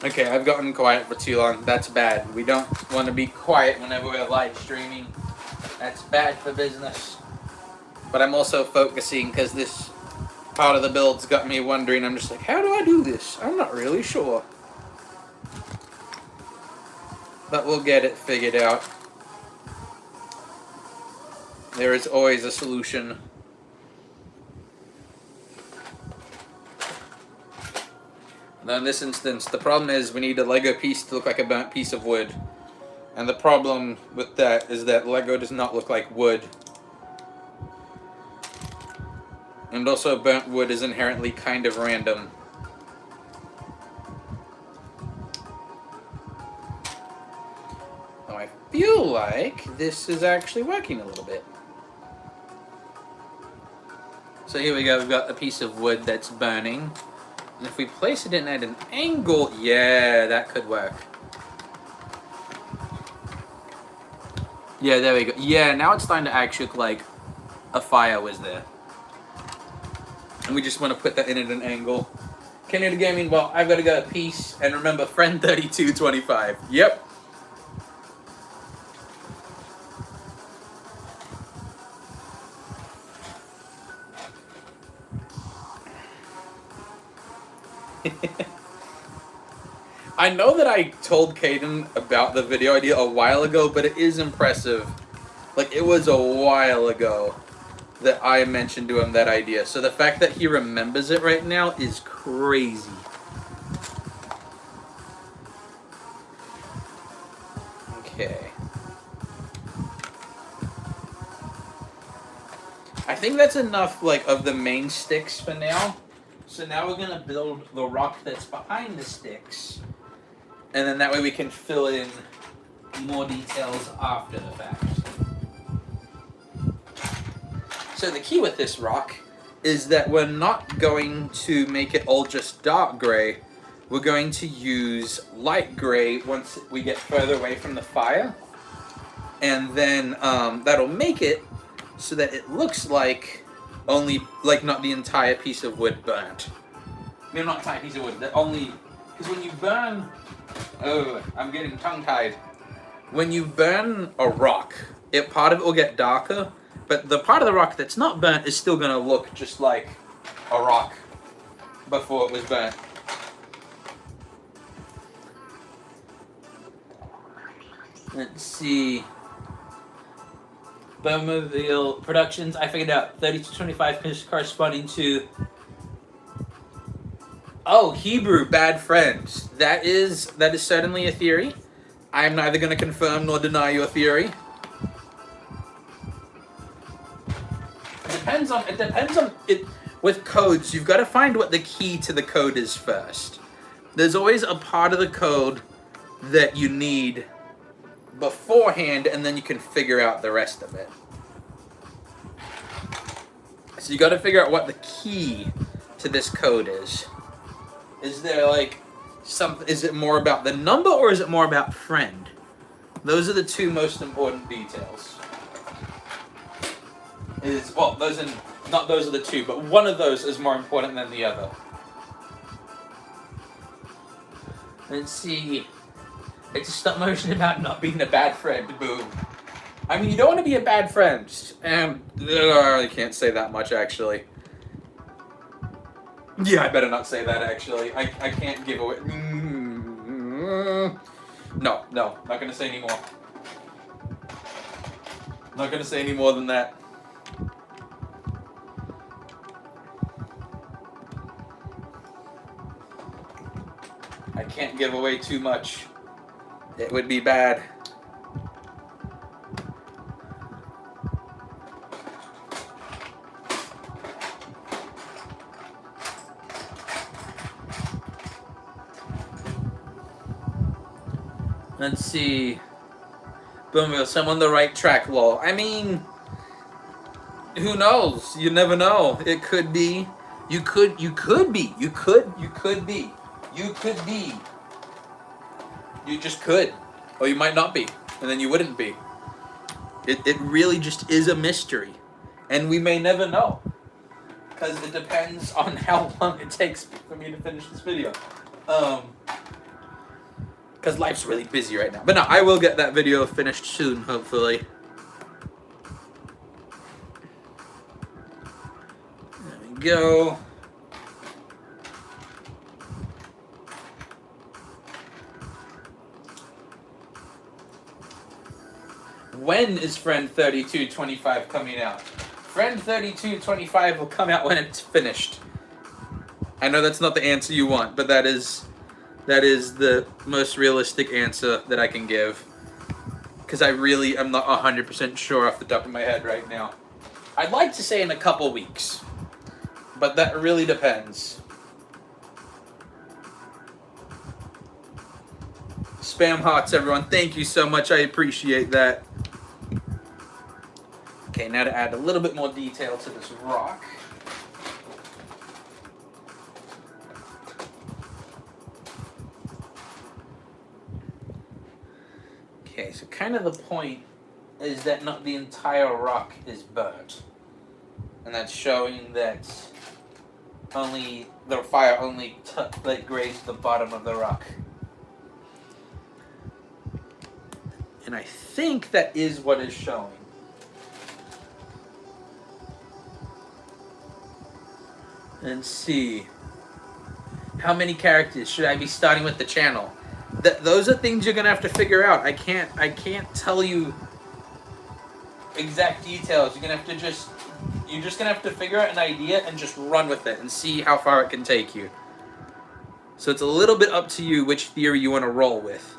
Okay, I've gotten quiet for too long. That's bad. We don't want to be quiet whenever we're live streaming. That's bad for business. But I'm also focusing because this part of the build's got me wondering. I'm just like, how do I do this? I'm not really sure. But we'll get it figured out. There is always a solution. Now in this instance, the problem is we need a Lego piece to look like a burnt piece of wood. And the problem with that is that Lego does not look like wood. And also burnt wood is inherently kind of random. Now I feel like this is actually working a little bit. So here we go, we've got a piece of wood that's burning. And if we place it in at an angle, yeah, that could work. Yeah, there we go. Yeah, now it's starting to actually look like a fire was there. And we just want to put that in at an angle. Canada Gaming, well, I've got to go peace. And remember, friend 3225. Yep. I know that I told Caden about the video idea a while ago, but it is impressive. Like, it was a while ago that I mentioned to him that idea. So the fact that he remembers it right now is crazy. Okay. I think that's enough, like, of the main sticks for now. So now we're going to build the rock that's behind the sticks. And then that way we can fill in more details after the fact. So the key with this rock is that we're not going to make it all just dark gray. We're going to use light gray once we get further away from the fire. And then that'll make it so that it looks like only, like, not the entire piece of wood burnt. I mean, not the entire piece of wood, that only, because when you burn, oh, I'm getting tongue-tied. When you burn a rock, part of it will get darker, but the part of the rock that's not burnt is still going to look just like a rock before it was burnt. Let's see. Bowmobile Productions, I figured out 3225 is corresponding to... Oh, Hebrew, bad friends. That is certainly a theory. I'm neither going to confirm nor deny your theory. It depends on it. With codes, you've got to find what the key to the code is first. There's always a part of the code that you need beforehand, and then you can figure out the rest of it. So you got to figure out what the key to this code is. Is there like something? Is it more about the number or is it more about friend? Those are the two most important details. Those are the two, but one of those is more important than the other. Let's see. It's a stop motion about not being a bad friend. Boom. I mean, you don't want to be a bad friend. And I really can't say that much, actually. Yeah, I better not say that, actually. I can't give away... No, not gonna say any more. Not gonna say any more than that. I can't give away too much. It would be bad. Let's see. Boomville, so I'm on the right track, lol. I mean, who knows? You never know. It could be. You could be. You could be. You just could. Or you might not be. And then you wouldn't be. It really just is a mystery. And we may never know. Because it depends on how long it takes for me to finish this video. Because life's really busy right now. But no, I will get that video finished soon, hopefully. There we go. When is Friend 3225 coming out? Friend 3225 will come out when it's finished. I know that's not the answer you want, but that is the most realistic answer that I can give. Because I really am not 100% sure off the top of my head right now. I'd like to say in a couple weeks, but that really depends. Spam hearts, everyone. Thank you so much. I appreciate that. Okay, now to add a little bit more detail to this rock. Okay, so kind of the point is that not the entire rock is burnt. And that's showing that only the fire only grazed the bottom of the rock. And I think that is what is showing. And see. How many characters should I be starting with the channel? Those are things you're gonna have to figure out. I can't tell you exact details. You're just gonna have to figure out an idea and just run with it and see how far it can take you. So it's a little bit up to you which theory you want to roll with.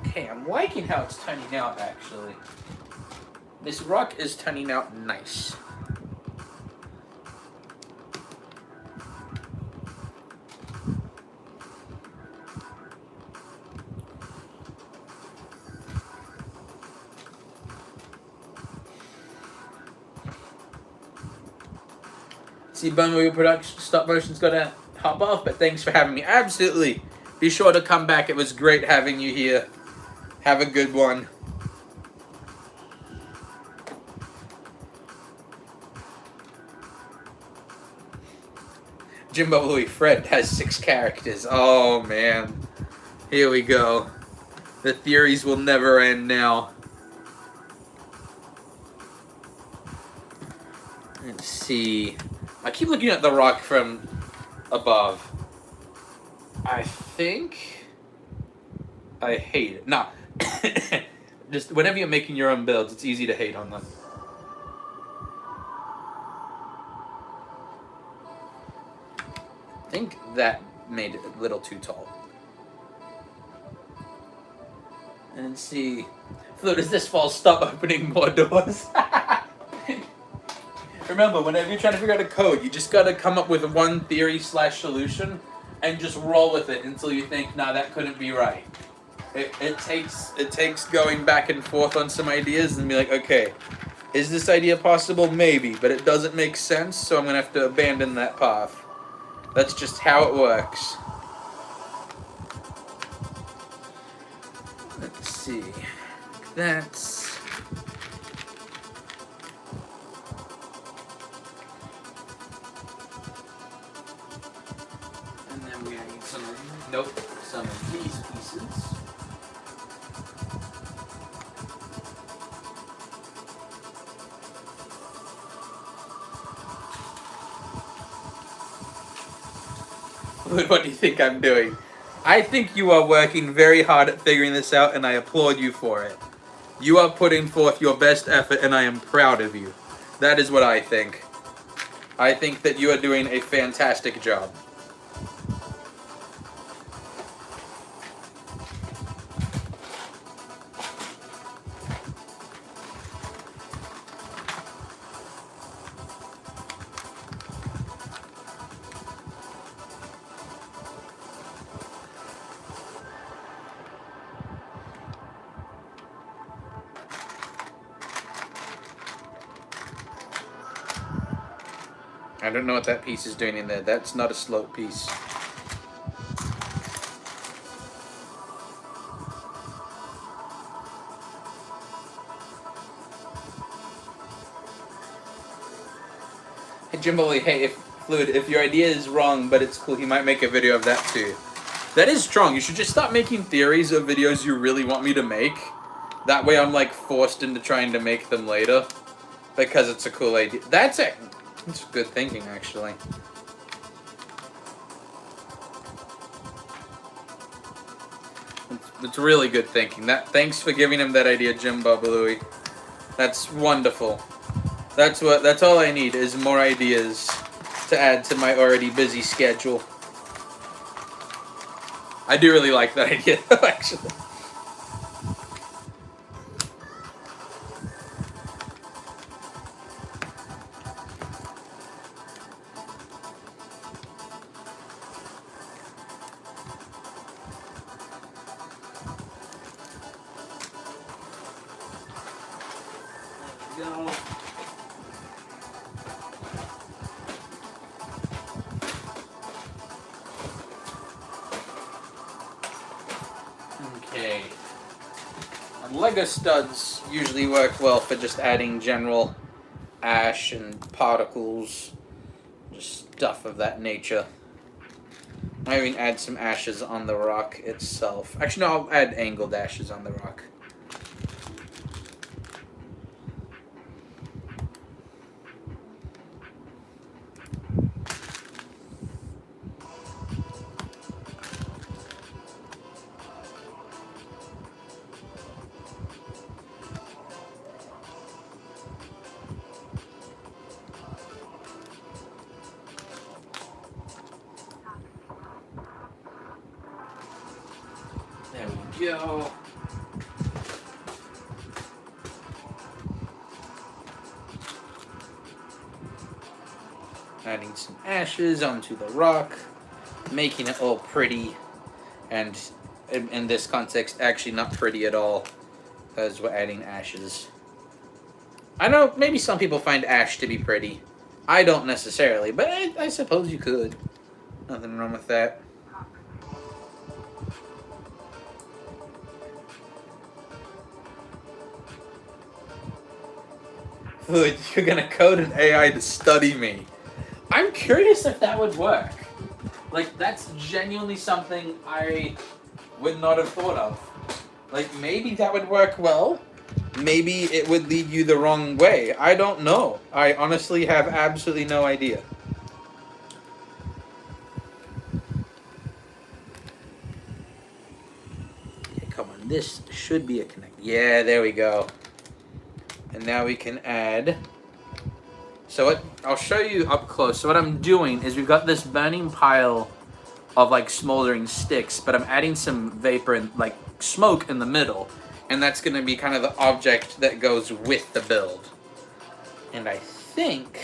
Okay, I'm liking how it's turning out, actually. This rock is turning out nice. See, Bumblebee Production Stop Motion's gonna hop off, but thanks for having me. Absolutely. Be sure to come back. It was great having you here. Have a good one. Jimbo Louis Fred has 6 characters. Oh, man. Here we go. The theories will never end now. Let's see. I keep looking at the rock from above. I think I hate it. No. Just whenever you're making your own builds, it's easy to hate on them. I think that made it a little too tall. And see. Flo, does this fall? Stop opening more doors. Remember, whenever you're trying to figure out a code, you just gotta come up with one theory/solution and just roll with it until you think, nah, that couldn't be right. It takes going back and forth on some ideas and be like, okay, is this idea possible? Maybe, but it doesn't make sense, so I'm gonna have to abandon that path. That's just how it works. Let's see. That's... And then we're gonna need some of these pieces. What do you think I'm doing? I think you are working very hard at figuring this out, and I applaud you for it. You are putting forth your best effort, and I am proud of you. That is what I think. I think that you are doing a fantastic job. I don't know what that piece is doing in there. That's not a slope piece. Hey Jimbo, hey, Fluid, if your idea is wrong, but it's cool, he might make a video of that too. That is strong. You should just stop making theories of videos you really want me to make. That way I'm like forced into trying to make them later. Because it's a cool idea. That's good thinking, actually. It's really good thinking. Thanks for giving him that idea, Jimbo Balooey. That's wonderful. That's all I need is more ideas to add to my already busy schedule. I do really like that idea, though, actually. There we go. Okay. And Lego studs usually work well for just adding general ash and particles, just stuff of that nature. I even add some ashes on the rock itself. Actually, no, I'll add angled ashes on the rock. There we go. Adding some ashes onto the rock, making it all pretty, and in this context, actually not pretty at all, because we're adding ashes. I know maybe some people find ash to be pretty. I don't necessarily, but I suppose you could. Nothing wrong with that. Good, you're gonna code an AI to study me. I'm curious if that would work. Like, that's genuinely something I would not have thought of. Like, maybe that would work well. Maybe it would lead you the wrong way. I don't know. I honestly have absolutely no idea. Okay, come on. This should be a connect. Yeah, there we go. And now we can add. So I'll show you up close. So what I'm doing is we've got this burning pile of like smoldering sticks, but I'm adding some vapor and like smoke in the middle. And that's going to be kind of the object that goes with the build. And I think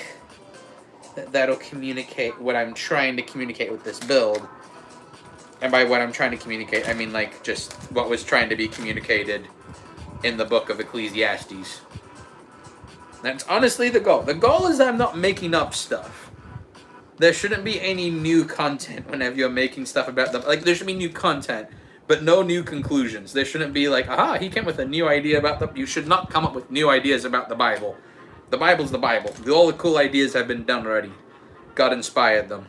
that that'll communicate what I'm trying to communicate with this build. And by what I'm trying to communicate, I mean like just what was trying to be communicated in the book of Ecclesiastes. That's honestly the goal. The goal is that I'm not making up stuff. There shouldn't be any new content whenever you're making stuff about them. Like, there should be new content, but no new conclusions. There shouldn't be like, aha, he came with a new idea about the... You should not come up with new ideas about the Bible. The Bible's the Bible. All the cool ideas have been done already. God inspired them.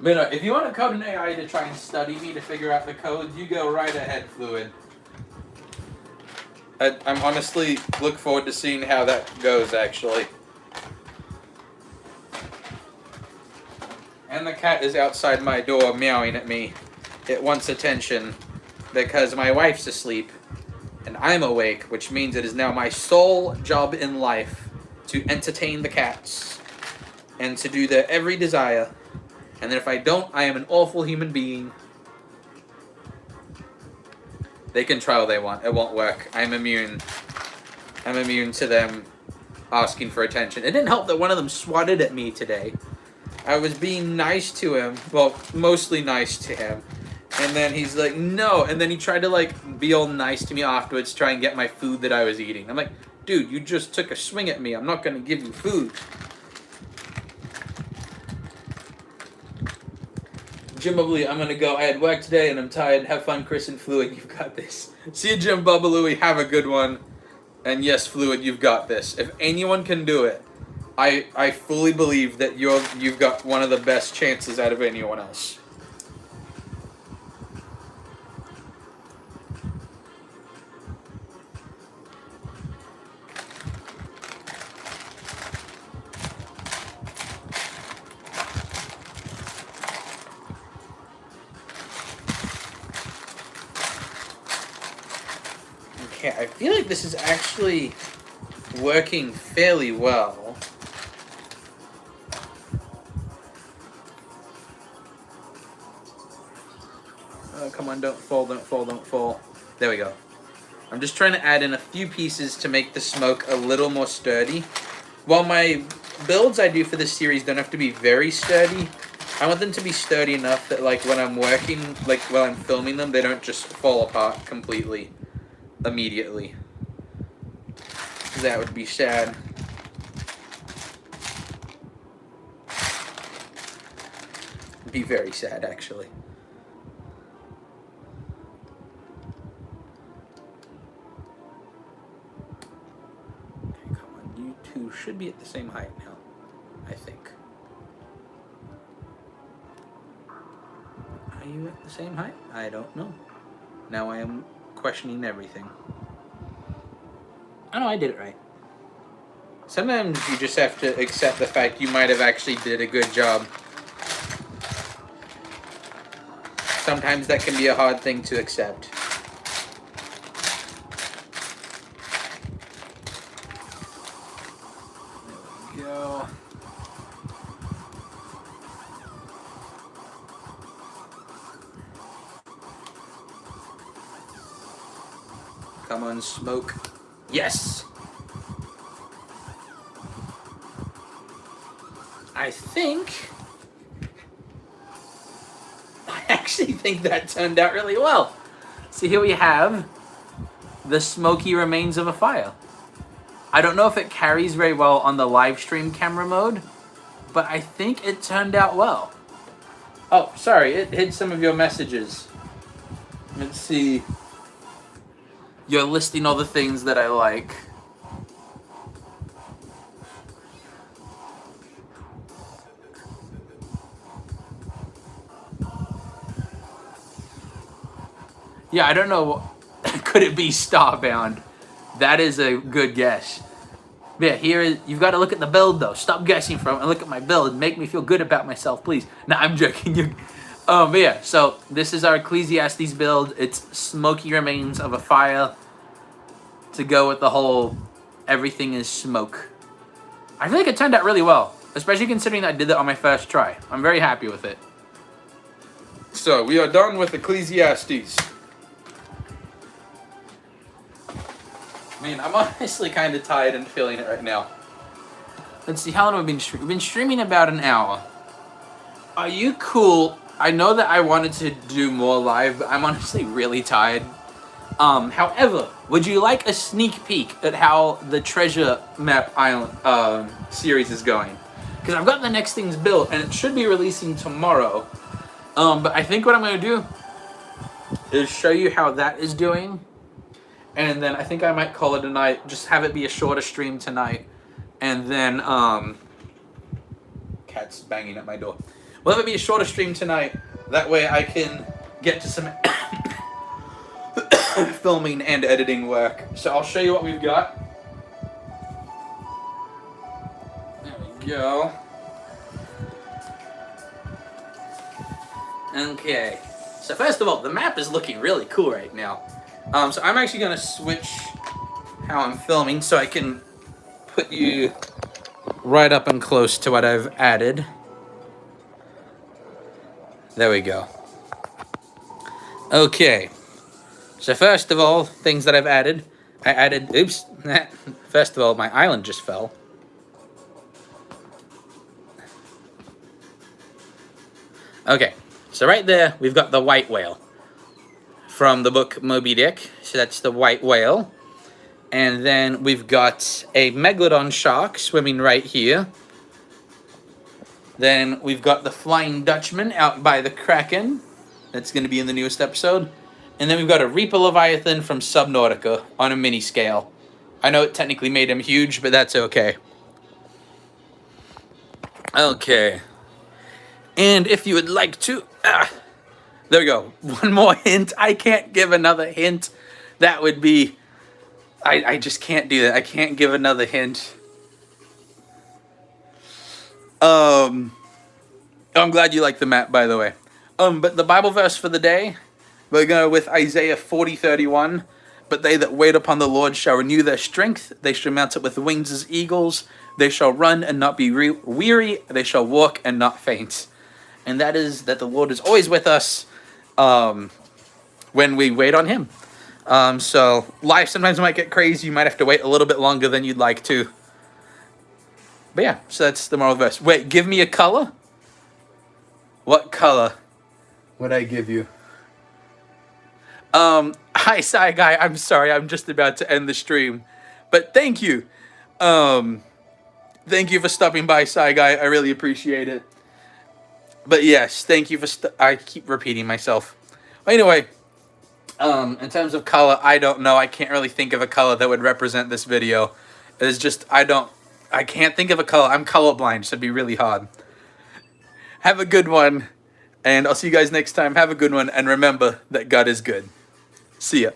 But if you want to code an AI to try and study me to figure out the code, you go right ahead, Fluid. I'm honestly look forward to seeing how that goes, actually. and the cat is outside my door meowing at me. It wants attention because my wife's asleep and I'm awake, which means it is now my sole job in life to entertain the cats and to do their every desire. And then if I don't, I am an awful human being. They can try all they want. It won't work. I'm immune. I'm immune to them asking for attention. It didn't help that one of them swatted at me today. I was being nice to him. Well, mostly nice to him. And then he's like, no. And then he tried to, like, be all nice to me afterwards, try and get my food that I was eating. I'm like, dude, you just took a swing at me. I'm not going to give you food. Jim Babaloo, I'm going to go. I had work today and I'm tired. Have fun, Chris and Fluid. You've got this. See you, Jim Babaloo. Have a good one. And yes, Fluid, you've got this. If anyone can do it, I fully believe that you've got one of the best chances out of anyone else. Okay, I feel like this is actually working fairly well. Oh, come on, don't fall, don't fall, don't fall. There we go. I'm just trying to add in a few pieces to make the smoke a little more sturdy. While my builds I do for this series don't have to be very sturdy, I want them to be sturdy enough that, like, when I'm working, like, while I'm filming them, they don't just fall apart completely immediately. That would be sad. Be very sad, actually. Okay, come on. You two should be at the same height now, I think. Are you at the same height? I don't know. Now I am questioning everything. Oh no, I did it right. Sometimes you just have to accept the fact you might have actually did a good job. Sometimes that can be a hard thing to accept. There we go. Come on, smoke. Yes! I actually think that turned out really well. So here we have the smoky remains of a fire. I don't know if it carries very well on the live stream camera mode, but I think it turned out well. Oh, sorry, it hid some of your messages. Let's see. You're listing all the things that I like. Yeah, I don't know. Could it be Starbound? That is a good guess. Yeah, you've got to look at the build though. Stop guessing from and look at my build and make me feel good about myself, please. No, I'm joking. But yeah, so this is our Ecclesiastes build. It's smoky remains of a fire to go with the whole everything is smoke. I feel like it turned out really well, especially considering that I did that on my first try. I'm very happy with it. So we are done with Ecclesiastes. Man, I'm honestly kind of tired and feeling it right now. Let's see, how long have we been streaming? We've been streaming about an hour. Are you cool? I know that I wanted to do more live, but I'm honestly really tired. However, would you like a sneak peek at how the Treasure Map Island series is going? Because I've got the next things built, and it should be releasing tomorrow. But I think what I'm going to do is show you how that is doing. And then I think I might call it a night. Just have it be a shorter stream tonight. And then, cat's banging at my door. We'll have it be a shorter stream tonight. That way I can get to some filming and editing work. So I'll show you what we've got. There we go. Okay. So first of all, the map is looking really cool right now. So I'm actually gonna switch how I'm filming so I can put you right up and close to what I've added. There we go. Okay. So first of all, things that I've added. I added, oops. First of all, my island just fell. Okay. So right there, we've got the white whale from the book Moby Dick. So that's the white whale. And then we've got a megalodon shark swimming right here. Then we've got the Flying Dutchman out by the Kraken. That's going to be in the newest episode. And then we've got a Reaper Leviathan from Subnautica on a mini scale. I know it technically made him huge, but that's okay. Okay. And if you would like to... there we go. One more hint. I can't give another hint. That would be... I just can't do that. I can't give another hint. I'm glad you like the map, by the way. But the Bible verse for the day, we're going with Isaiah 40:31. But they that wait upon the Lord shall renew their strength. They shall mount up with wings as eagles. They shall run and not be weary. They shall walk and not faint. And that is that the Lord is always with us when we wait on him. So life sometimes might get crazy. You might have to wait a little bit longer than you'd like to. But yeah, so that's the moral of the verse. Wait, give me a color? What color would I give you? Hi, Sci Guy. I'm sorry, I'm just about to end the stream. But thank you. Thank you for stopping by, Sci Guy. I really appreciate it. But yes, thank you for... I keep repeating myself. Anyway, in terms of color, I don't know. I can't really think of a color that would represent this video. It's just, I can't think of a color. I'm colorblind, so it'd be really hard. Have a good one, and I'll see you guys next time. Have a good one, and remember that God is good. See ya.